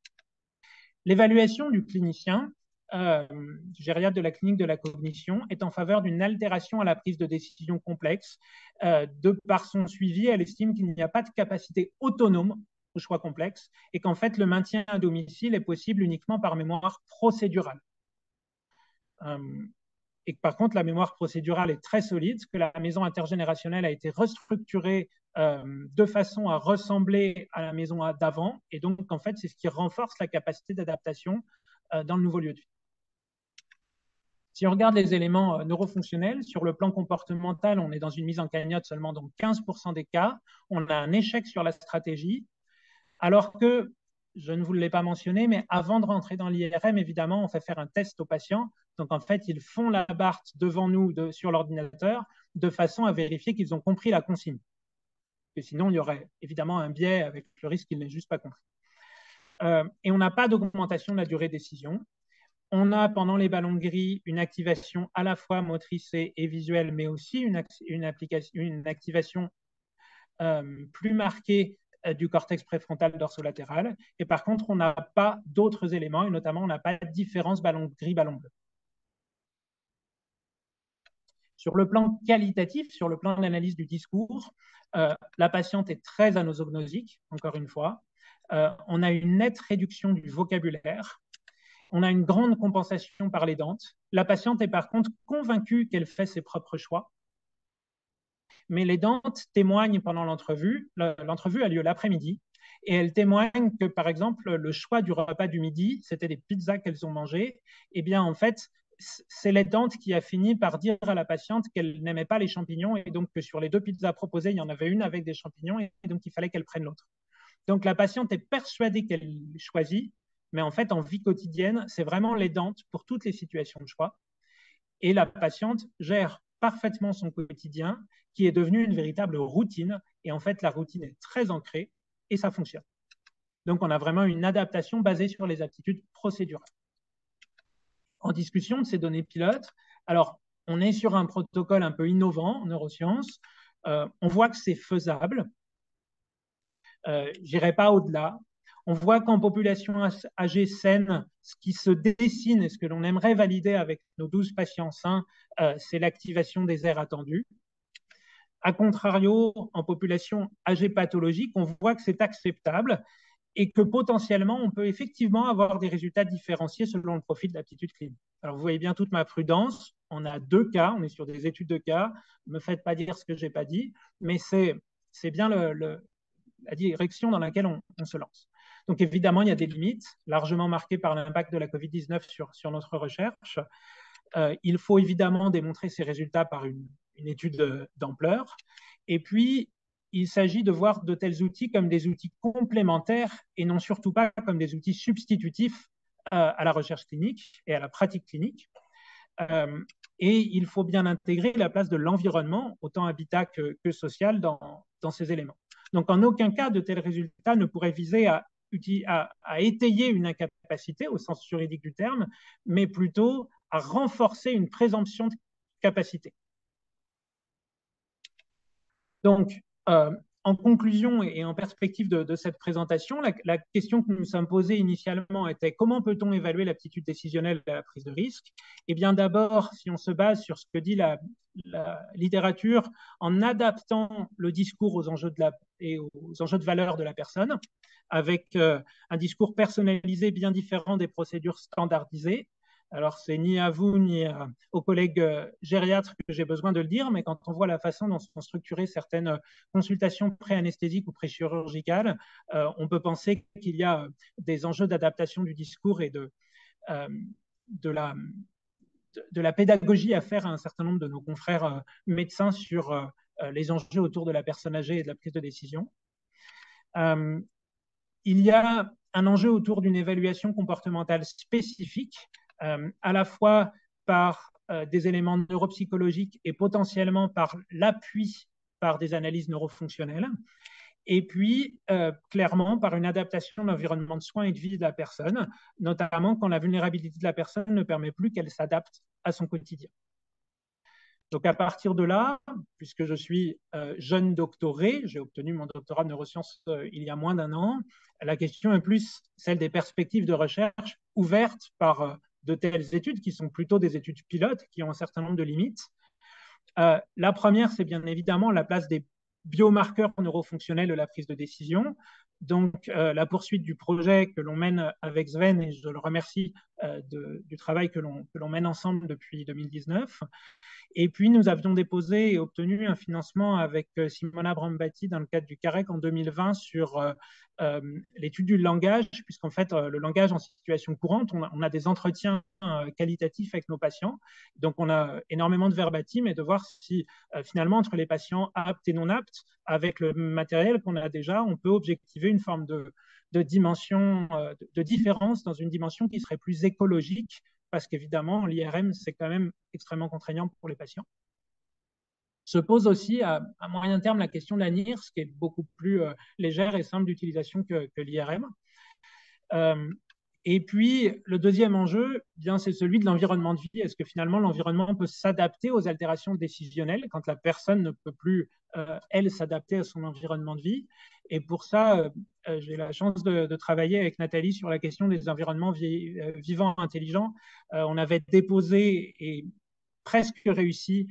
L'évaluation du clinicien, du gériatre de la clinique de la cognition, est en faveur d'une altération à la prise de décision complexe. De par son suivi, elle estime qu'il n'y a pas de capacité autonome au choix complexe et qu'en fait, le maintien à domicile est possible uniquement par mémoire procédurale. Et que par contre, la mémoire procédurale est très solide, que la maison intergénérationnelle a été restructurée de façon à ressembler à la maison d'avant. Et donc, en fait, c'est ce qui renforce la capacité d'adaptation dans le nouveau lieu de vie. Si on regarde les éléments neurofonctionnels, sur le plan comportemental, on est dans une mise en cagnotte seulement dans 15% des cas. On a un échec sur la stratégie, alors que, je ne vous l'ai pas mentionné, mais avant de rentrer dans l'IRM, évidemment, on fait faire un test aux patients. Donc, en fait, ils font la BART devant nous sur l'ordinateur de façon à vérifier qu'ils ont compris la consigne. Et sinon, il y aurait évidemment un biais avec le risque qu'ils n'aient juste pas compris. Et on n'a pas d'augmentation de la durée de décision. On a, pendant les ballons gris, une activation à la fois motrice et visuelle, mais aussi une activation plus marquée du cortex préfrontal dorsolatéral. Et par contre, on n'a pas d'autres éléments, et notamment, on n'a pas de différence ballon gris, ballon bleu. Sur le plan qualitatif, sur le plan de l'analyse du discours, la patiente est très anosognosique, encore une fois. On a une nette réduction du vocabulaire. On a une grande compensation par les dentes. La patiente est par contre convaincue qu'elle fait ses propres choix. Mais les dentes témoignent pendant l'entrevue. L'entrevue a lieu l'après-midi. Et elles témoignent que, par exemple, le choix du repas du midi, c'était des pizzas qu'elles ont mangées. Eh bien, en fait, c'est l'aidante qui a fini par dire à la patiente qu'elle n'aimait pas les champignons et donc que sur les 2 pizzas proposées, il y en avait une avec des champignons et donc il fallait qu'elle prenne l'autre. Donc la patiente est persuadée qu'elle choisit, mais en fait, en vie quotidienne, c'est vraiment l'aidante pour toutes les situations de choix. Et la patiente gère parfaitement son quotidien qui est devenu une véritable routine. Et en fait, la routine est très ancrée et ça fonctionne. Donc, on a vraiment une adaptation basée sur les aptitudes procédurales. En discussion de ces données pilotes, alors, on est sur un protocole un peu innovant en neurosciences. On voit que c'est faisable. Je n'irai pas au-delà. On voit qu'en population âgée saine, ce qui se dessine et ce que l'on aimerait valider avec nos 12 patients sains, c'est l'activation des aires attendues. A contrario, en population âgée pathologique, on voit que c'est acceptable et que potentiellement, on peut effectivement avoir des résultats différenciés selon le profil d'aptitude clinique. Alors, vous voyez bien toute ma prudence. On a 2 cas, on est sur des études de cas. Ne me faites pas dire ce que je n'ai pas dit, mais c'est bien la direction dans laquelle on se lance. Donc, évidemment, il y a des limites largement marquées par l'impact de la COVID-19 sur notre recherche. Il faut évidemment démontrer ces résultats par une étude d'ampleur. Et puis, il s'agit de voir de tels outils comme des outils complémentaires et non surtout pas comme des outils substitutifs à la recherche clinique et à la pratique clinique. Et il faut bien intégrer la place de l'environnement, autant habitat que social, dans ces éléments. Donc, en aucun cas, de tels résultats ne pourraient viser à étayer une incapacité au sens juridique du terme, mais plutôt à renforcer une présomption de capacité. Donc, en conclusion et en perspective de cette présentation, la question que nous nous sommes posée initialement était comment peut-on évaluer l'aptitude décisionnelle à la prise de risque? Eh bien, d'abord, si on se base sur ce que dit la littérature, en adaptant le discours aux enjeux de valeur de la personne, avec un discours personnalisé bien différent des procédures standardisées. Alors, c'est ni à vous ni aux collègues gériatres que j'ai besoin de le dire, mais quand on voit la façon dont sont structurées certaines consultations pré-anesthésiques ou pré-chirurgicales, on peut penser qu'il y a des enjeux d'adaptation du discours et de la pédagogie à faire à un certain nombre de nos confrères médecins sur les enjeux autour de la personne âgée et de la prise de décision. Il y a un enjeu autour d'une évaluation comportementale spécifique, à la fois par des éléments neuropsychologiques et potentiellement par l'appui par des analyses neurofonctionnelles, et puis clairement par une adaptation de l'environnement de soins et de vie de la personne, notamment quand la vulnérabilité de la personne ne permet plus qu'elle s'adapte à son quotidien. Donc à partir de là, puisque je suis jeune doctoré, j'ai obtenu mon doctorat de neurosciences il y a moins d'1 an, la question est plus celle des perspectives de recherche ouvertes par de telles études qui sont plutôt des études pilotes, qui ont un certain nombre de limites. La première, c'est bien évidemment la place des biomarqueurs neurofonctionnels de la prise de décision. Donc, la poursuite du projet que l'on mène avec Sven, et je le remercie du travail que l'on mène ensemble depuis 2019. Et puis, nous avions déposé et obtenu un financement avec Simona Brambati dans le cadre du CAREC en 2020 sur l'étude du langage, puisqu'en fait, le langage en situation courante, on a des entretiens qualitatifs avec nos patients. Donc, on a énormément de verbatim et de voir si finalement, entre les patients aptes et non aptes, avec le matériel qu'on a déjà, on peut objectiver une forme de dimension, de différence dans une dimension qui serait plus écologique, parce qu'évidemment, l'IRM, c'est quand même extrêmement contraignant pour les patients. Se pose aussi à moyen terme la question de la NIRS, qui est beaucoup plus légère et simple d'utilisation que l'IRM. Et puis, le deuxième enjeu, bien, c'est celui de l'environnement de vie. Est-ce que finalement, l'environnement peut s'adapter aux altérations décisionnelles quand la personne ne peut plus, elle, s'adapter à son environnement de vie? Et pour ça, j'ai la chance de travailler avec Nathalie sur la question des environnements vivants intelligents. On avait déposé et presque réussi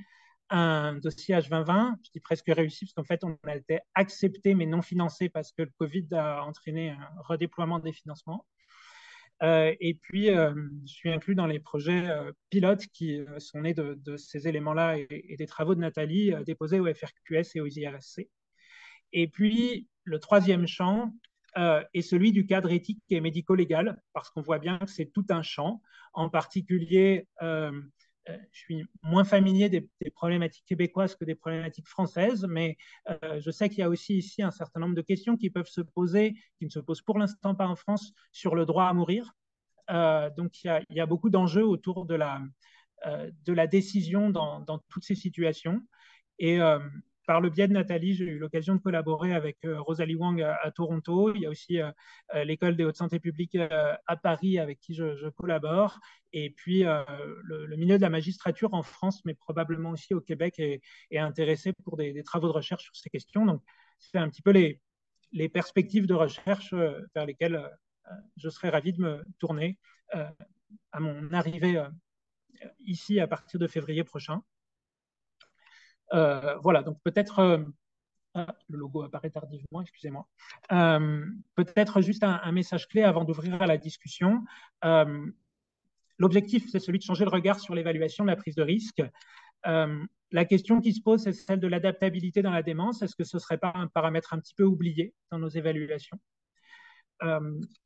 un dossier H2020. Je dis presque réussi parce qu'en fait, on a été accepté mais non financé parce que le Covid a entraîné un redéploiement des financements. Et puis, je suis inclus dans les projets pilotes qui sont nés de ces éléments-là et des travaux de Nathalie déposés au FRQS et au IRSC. Et puis, le troisième champ est celui du cadre éthique et médico-légal, parce qu'on voit bien que c'est tout un champ. En particulier, je suis moins familier des problématiques québécoises que des problématiques françaises, mais je sais qu'il y a aussi ici un certain nombre de questions qui peuvent se poser, qui ne se posent pour l'instant pas en France, sur le droit à mourir. Donc, il y a beaucoup d'enjeux autour de la décision dans toutes ces situations. Et par le biais de Nathalie, j'ai eu l'occasion de collaborer avec Rosalie Wang à Toronto. Il y a aussi l'École des hautes santé publiques à Paris avec qui je collabore. Et puis, le milieu de la magistrature en France, mais probablement aussi au Québec, est intéressé pour des travaux de recherche sur ces questions. Donc, c'est un petit peu les perspectives de recherche vers lesquelles je serais ravi de me tourner à mon arrivée ici à partir de février prochain. Voilà, donc peut-être le logo apparaît tardivement, excusez-moi. Peut-être juste un message clé avant d'ouvrir à la discussion. L'objectif, c'est celui de changer le regard sur l'évaluation de la prise de risque. La question qui se pose, c'est celle de l'adaptabilité dans la démence. Est-ce que ce ne serait pas un paramètre un petit peu oublié dans nos évaluations?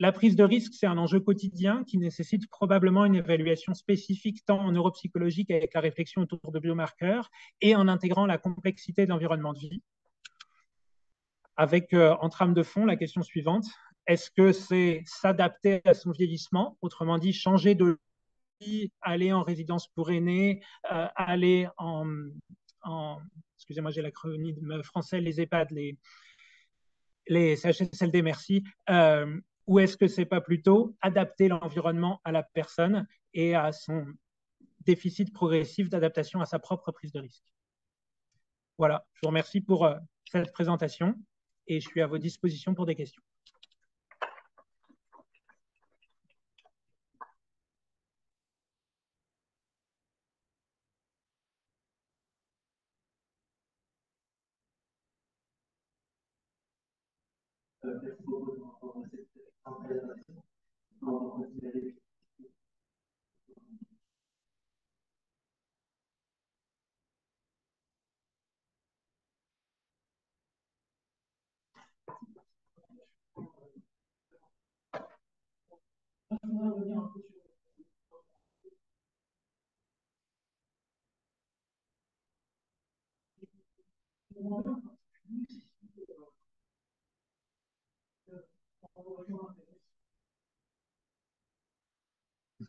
La prise de risque, c'est un enjeu quotidien qui nécessite probablement une évaluation spécifique tant en neuropsychologique avec la réflexion autour de biomarqueurs et en intégrant la complexité de l'environnement de vie. Avec en trame de fond la question suivante, est-ce que c'est s'adapter à son vieillissement, autrement dit changer de vie, aller en résidence pour aînés, aller excusez-moi j'ai l'acronyme français, les EHPAD, les CHSLD, merci, ou est-ce que c'est pas plutôt adapter l'environnement à la personne et à son déficit progressif d'adaptation à sa propre prise de risque? Voilà, je vous remercie pour cette présentation et je suis à vos dispositions pour des questions. Merci beaucoup pour cette présentation. On va continuer.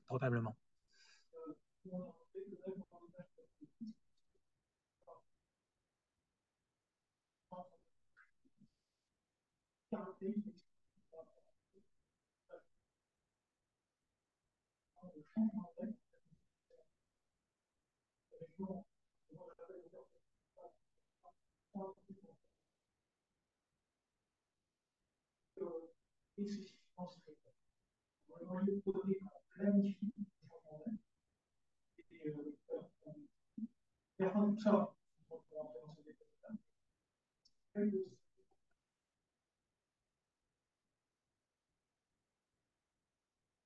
Probablement.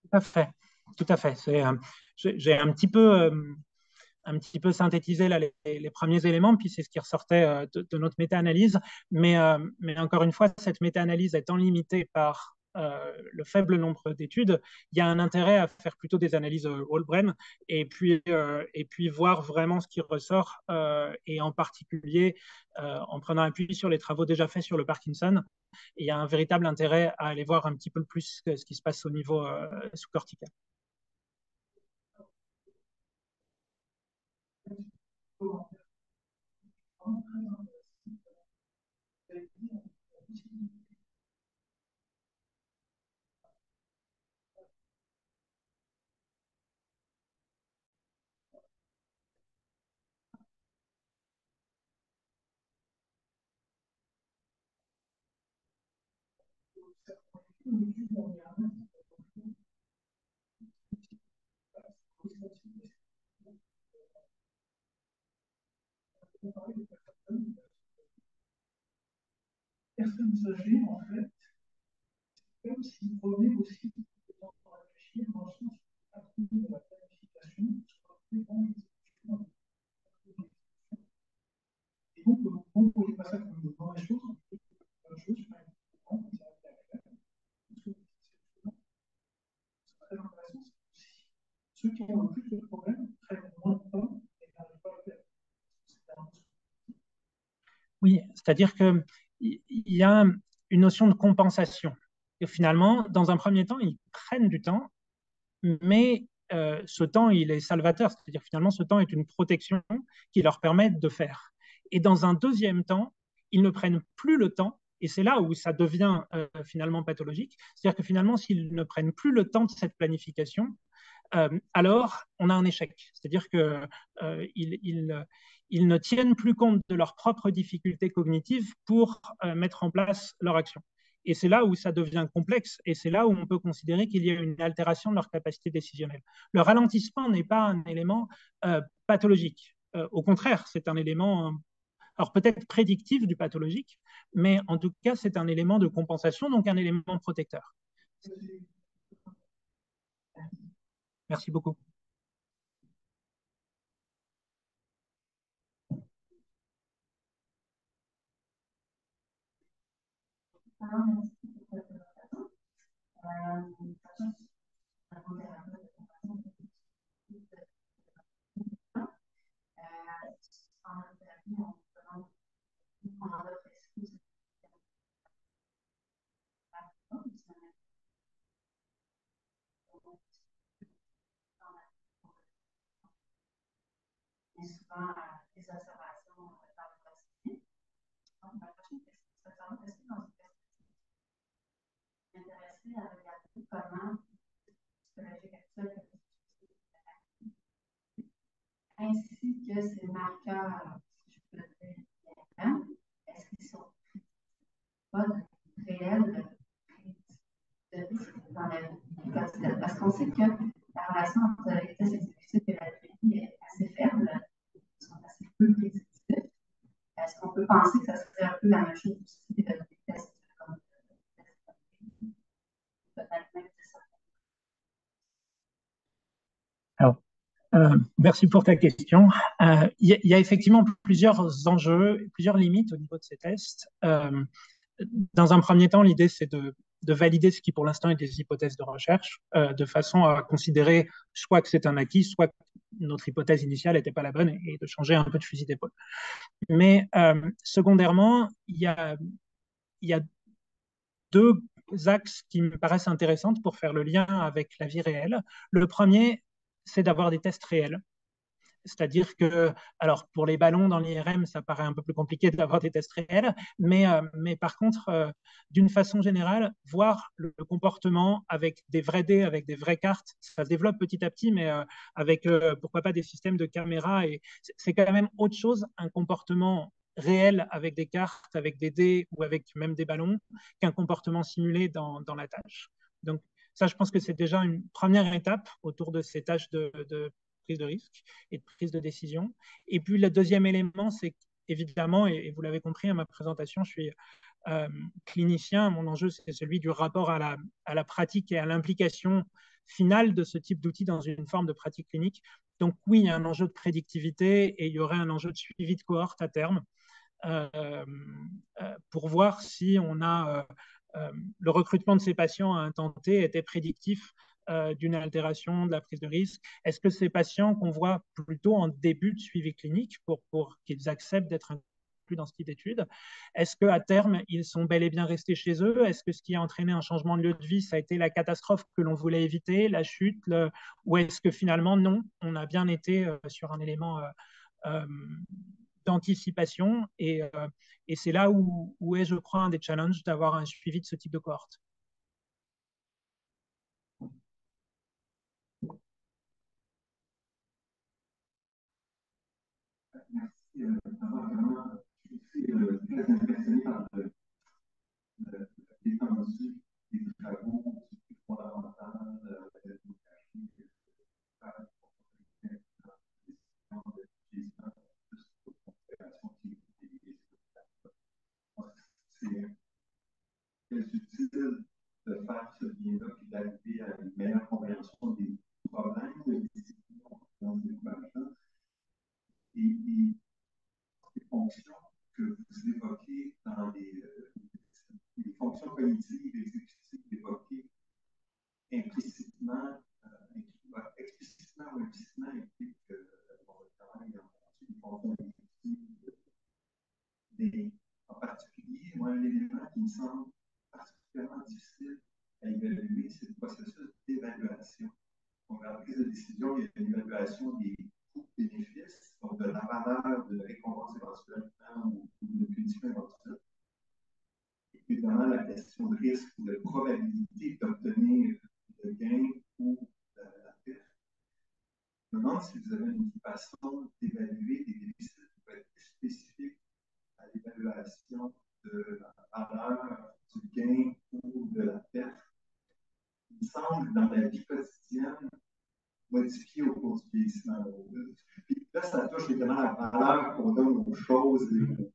Tout à fait. tout à fait. J'ai un petit peu synthétisé là, les premiers éléments, puis c'est ce qui ressortait de notre méta-analyse. Mais encore une fois, cette méta-analyse étant limitée par le faible nombre d'études, il y a un intérêt à faire plutôt des analyses whole brain et puis voir vraiment ce qui ressort, et en particulier en prenant appui sur les travaux déjà faits sur le Parkinson. Et il y a un véritable intérêt à aller voir un petit peu plus ce qui se passe au niveau sous-cortical. Personnes âgées, en fait, comme s'ils prenaient aussi du temps pour réfléchir dans le sens de la planification, et donc, on ne pose pas ça comme une mauvaise chose, on peut faire une chose, c'est très intéressant, ceux qui ont le plus de problèmes prennent moins de temps et n'arrivent pas à le faire. Oui, c'est-à-dire qu'il y a une notion de compensation. Et finalement, dans un premier temps, ils prennent du temps, mais ce temps, il est salvateur. C'est-à-dire finalement, ce temps est une protection qui leur permet de faire. Et dans un deuxième temps, ils ne prennent plus le temps. Et c'est là où ça devient finalement pathologique. C'est-à-dire que finalement, s'ils ne prennent plus le temps de cette planification, alors on a un échec. C'est-à-dire qu'ils ils ne tiennent plus compte de leurs propres difficultés cognitives pour mettre en place leur action. Et c'est là où ça devient complexe et c'est là où on peut considérer qu'il y a une altération de leur capacité décisionnelle. Le ralentissement n'est pas un élément pathologique. Au contraire, c'est un élément, alors peut-être prédictif du pathologique, mais en tout cas, c'est un élément de compensation, donc un élément protecteur. Merci beaucoup. Et souvent des observations dans le quotidien. Donc, ma prochaine question serait est-ce que dans une perspective, je m'intéressais à regarder comment psychologique actuelle ainsi que ces marqueurs, si je peux dire, est-ce qu'ils sont pas réels de risque dans la vie quotidienne? Parce qu'on sait que la relation entre les tests exécutifs et la vie est assez faible, ils sont assez peu prédictifs. Est-ce qu'on peut penser que ça serait un peu la même chose aussi avec des tests comme peut-être même ça? Alors, merci pour ta question. Il y a effectivement plusieurs enjeux, plusieurs limites au niveau de ces tests. Dans un premier temps, l'idée, c'est de valider ce qui, pour l'instant, est des hypothèses de recherche, de façon à considérer soit que c'est un acquis, soit que notre hypothèse initiale n'était pas la bonne et de changer un peu de fusil d'épaule. Mais secondairement, il y a deux axes qui me paraissent intéressants pour faire le lien avec la vie réelle. Le premier, c'est d'avoir des tests réels. C'est-à-dire que, alors pour les ballons dans l'IRM, ça paraît un peu plus compliqué d'avoir des tests réels, mais par contre, d'une façon générale, voir le comportement avec des vrais dés, avec des vraies cartes, ça se développe petit à petit, mais avec pourquoi pas des systèmes de caméra. Et c'est quand même autre chose, un comportement réel avec des cartes, avec des dés ou avec même des ballons, qu'un comportement simulé dans la tâche. Donc ça, je pense que c'est déjà une première étape autour de ces tâches de prise de risque et de prise de décision. Et puis le deuxième élément, c'est évidemment, et vous l'avez compris à ma présentation, je suis clinicien, mon enjeu c'est celui du rapport à la pratique et à l'implication finale de ce type d'outil dans une forme de pratique clinique. Donc oui, il y a un enjeu de prédictivité et il y aurait un enjeu de suivi de cohorte à terme pour voir si on a le recrutement de ces patients à un temps T était prédictif d'une altération de la prise de risque. Est-ce que ces patients qu'on voit plutôt en début de suivi clinique pour qu'ils acceptent d'être inclus dans ce type d'études, est-ce qu'à terme, ils sont bel et bien restés chez eux? Est-ce que ce qui a entraîné un changement de lieu de vie, ça a été la catastrophe que l'on voulait éviter, la chute, ou est-ce que finalement, non, on a bien été sur un élément d'anticipation et c'est là où est, je crois, un des challenges d'avoir un suivi de ce type de cohorte. Merci. Vraiment, je suis très impressionné par l'étendue des travaux fondamentaux de l'éducation c'est utile de faire ce lien-là et d'arriver à une meilleure compréhension des problèmes de décision dans les patients et les fonctions que vous évoquez dans les fonctions cognitives et exécutives évoquées implicitement, explicitement ou implicitement impliquent le travail en les fonctions exécutives. Mais en particulier, moi, un élément qui me semble particulièrement difficile à évaluer, c'est le processus d'évaluation. Donc, en prise de décision, il y a une évaluation des coûts-bénéfices, donc de la valeur de récompense éventuellement ou de punition éventuelle. Et évidemment, la question de risque ou de probabilité d'obtenir le gain ou la perte. Je me demande si vous avez une façon d'évaluer des déficits qui peut être plus spécifique à l'évaluation de la valeur du gain ou de la perte. Il me semble, dans la vie quotidienne, modifiée au cours du vieillissement. Puis là, ça touche évidemment la valeur qu'on donne aux choses et aux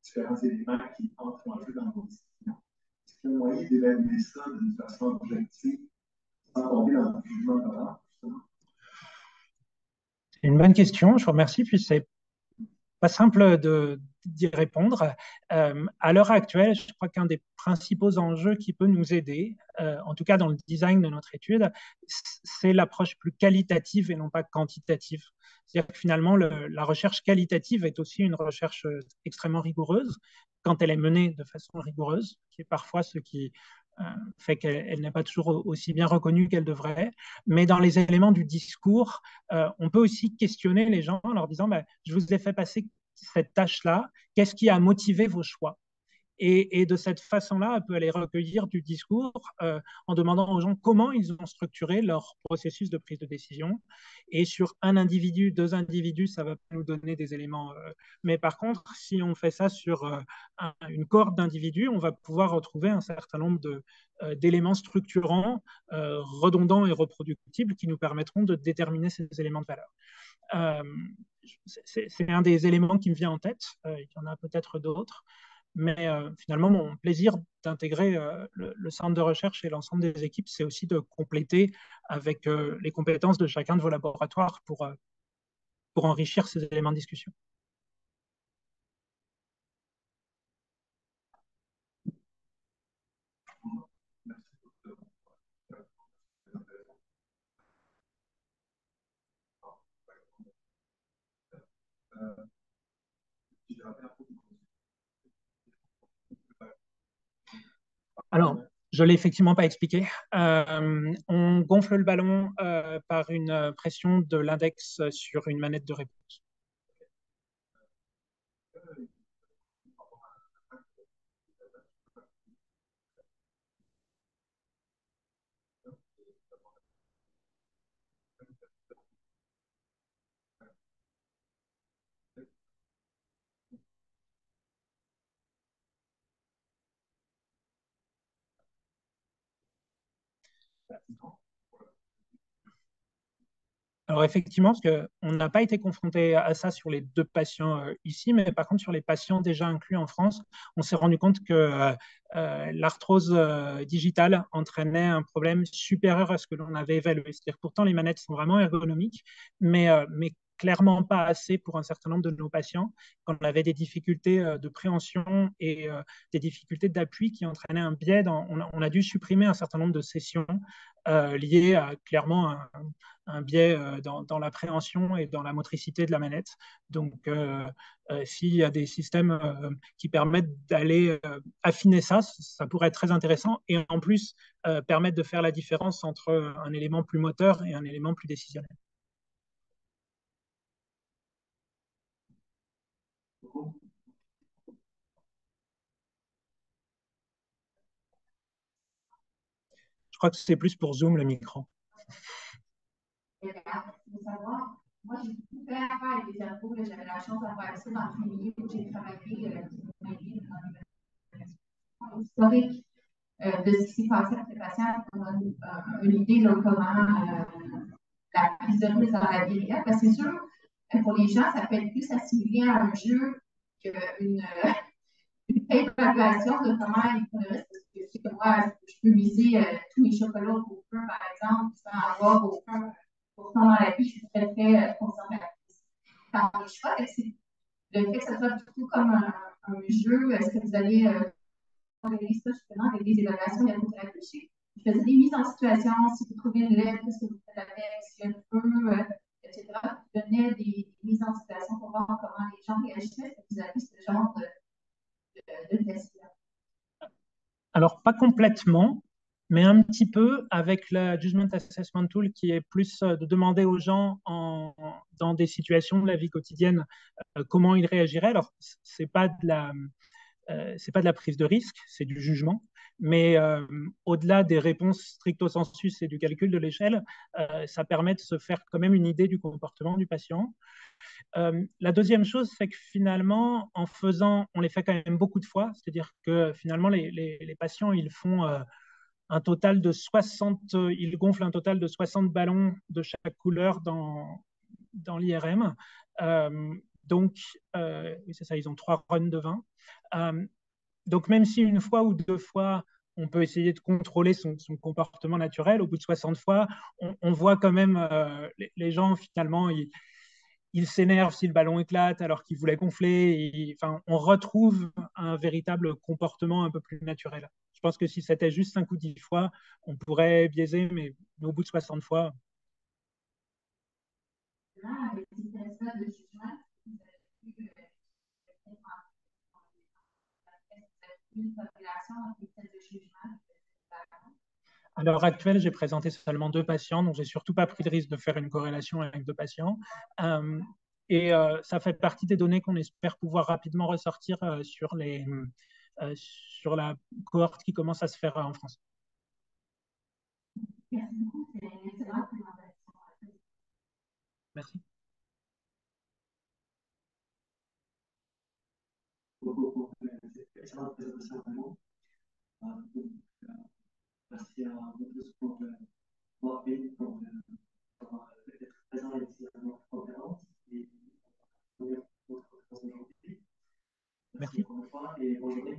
différents éléments qui entrent en jeu dans nos décisions. Est-ce qu'il y a un moyen d'évaluer ça d'une façon objective sans tomber dans le jugement de valeur, justement? C'est une bonne question, je vous remercie. Puis c'est pas simple d'y répondre. À l'heure actuelle, je crois qu'un des principaux enjeux qui peut nous aider, en tout cas dans le design de notre étude, c'est l'approche plus qualitative et non pas quantitative. C'est-à-dire que finalement, la recherche qualitative est aussi une recherche extrêmement rigoureuse quand elle est menée de façon rigoureuse, qui est parfois ce qui fait qu'elle n'est pas toujours aussi bien reconnue qu'elle devrait. Mais dans les éléments du discours, on peut aussi questionner les gens en leur disant je vous ai fait passer cette tâche-là, qu'est-ce qui a motivé vos choix? Et de cette façon-là, on peut aller recueillir du discours en demandant aux gens comment ils ont structuré leur processus de prise de décision. Et sur un individu, deux individus, ça va nous donner des éléments. Mais par contre, si on fait ça sur une cohorte d'individus, on va pouvoir retrouver un certain nombre d'éléments structurants, redondants et reproductibles qui nous permettront de déterminer ces éléments de valeur. C'est un des éléments qui me vient en tête. Il y en a peut-être d'autres. Mais finalement, mon plaisir d'intégrer le centre de recherche et l'ensemble des équipes, c'est aussi de compléter avec les compétences de chacun de vos laboratoires pour enrichir ces éléments de discussion. Alors, je ne l'ai effectivement pas expliqué. On gonfle le ballon par une pression de l'index sur une manette de réponse. Alors effectivement, parce qu'on n'a pas été confronté à ça sur les deux patients ici, mais par contre sur les patients déjà inclus en France, on s'est rendu compte que l'arthrose digitale entraînait un problème supérieur à ce que l'on avait évalué. C'est-à-dire que pourtant les manettes sont vraiment ergonomiques, mais clairement pas assez pour un certain nombre de nos patients, quand on avait des difficultés de préhension et des difficultés d'appui qui entraînaient un biais. On a dû supprimer un certain nombre de sessions liées à clairement un biais dans l'appréhension et dans la motricité de la manette. Donc, s'il y a des systèmes qui permettent d'aller affiner ça, ça pourrait être très intéressant et en plus permettre de faire la différence entre un élément plus moteur et un élément plus décisionnel. Je crois que c'est plus pour Zoom le micro. Il faut savoir, moi, j'ai beaucoup fait affaire avec des ergos. J'avais la chance d'avoir ça dans le milieu où j'ai travaillé dans l'historique de ce qui s'est passé avec les patients pour une idée de comment la prise de risque dans la vie réelle. Parce que c'est sûr, pour les gens, ça peut être plus assimilé à un jeu qu'une évaluation de comment ils prennent le risque. Parce que moi, je peux miser tous mes chocolats au feu, par exemple, sans avoir aucun. Pourtant, dans la vie, je suis très, très conservatrice. Dans les choix, c'est le fait que ce soit plutôt comme un jeu, est-ce que vous allez organiser ça justement avec des évaluations, il y a beaucoup réfléchir. Je faisais des mises en situation, si vous trouvez une lettre, qu'est-ce que vous faites avec, s'il y a le feu, etc. Je donnais des mises en situation pour voir comment les gens réagissaient. Est-ce que vous avez ce genre de test-là? Alors, pas complètement, mais un petit peu avec la Judgment Assessment Tool qui est plus de demander aux gens dans des situations de la vie quotidienne comment ils réagiraient. Alors, c'est pas de la prise de risque, c'est du jugement. Mais au-delà des réponses stricto sensu et du calcul de l'échelle, ça permet de se faire quand même une idée du comportement du patient. La deuxième chose, c'est que finalement, en faisant, on les fait quand même beaucoup de fois, c'est-à-dire que finalement, les patients, ils font un total de 60, ils gonflent un total de 60 ballons de chaque couleur dans l'IRM. Donc, oui, c'est ça, ils ont 3 runs de 20. Donc, même si une fois ou deux fois, on peut essayer de contrôler son comportement naturel, au bout de 60 fois, on voit quand même les gens, finalement, ils s'énervent si le ballon éclate alors qu'il voulait gonfler. Enfin, on retrouve un véritable comportement un peu plus naturel. Je pense que si c'était juste 5 ou 10 fois, on pourrait biaiser, mais au bout de 60 fois. Là, avec ces tests-là de jugement, vous avez vu une population avec des tests de jugement. À l'heure actuelle, j'ai présenté seulement 2 patients, donc j'ai surtout pas pris le risque de faire une corrélation avec 2 patients. Et ça fait partie des données qu'on espère pouvoir rapidement ressortir sur la cohorte qui commence à se faire en France. Merci beaucoup, c'est une excellente présentation. Merci. Beaucoup pour cette excellente présentation, vraiment. Merci à vous tous pour avoir été présents ici à notre conférence et pour votre présence aujourd'hui. Merci encore une fois et bonne journée.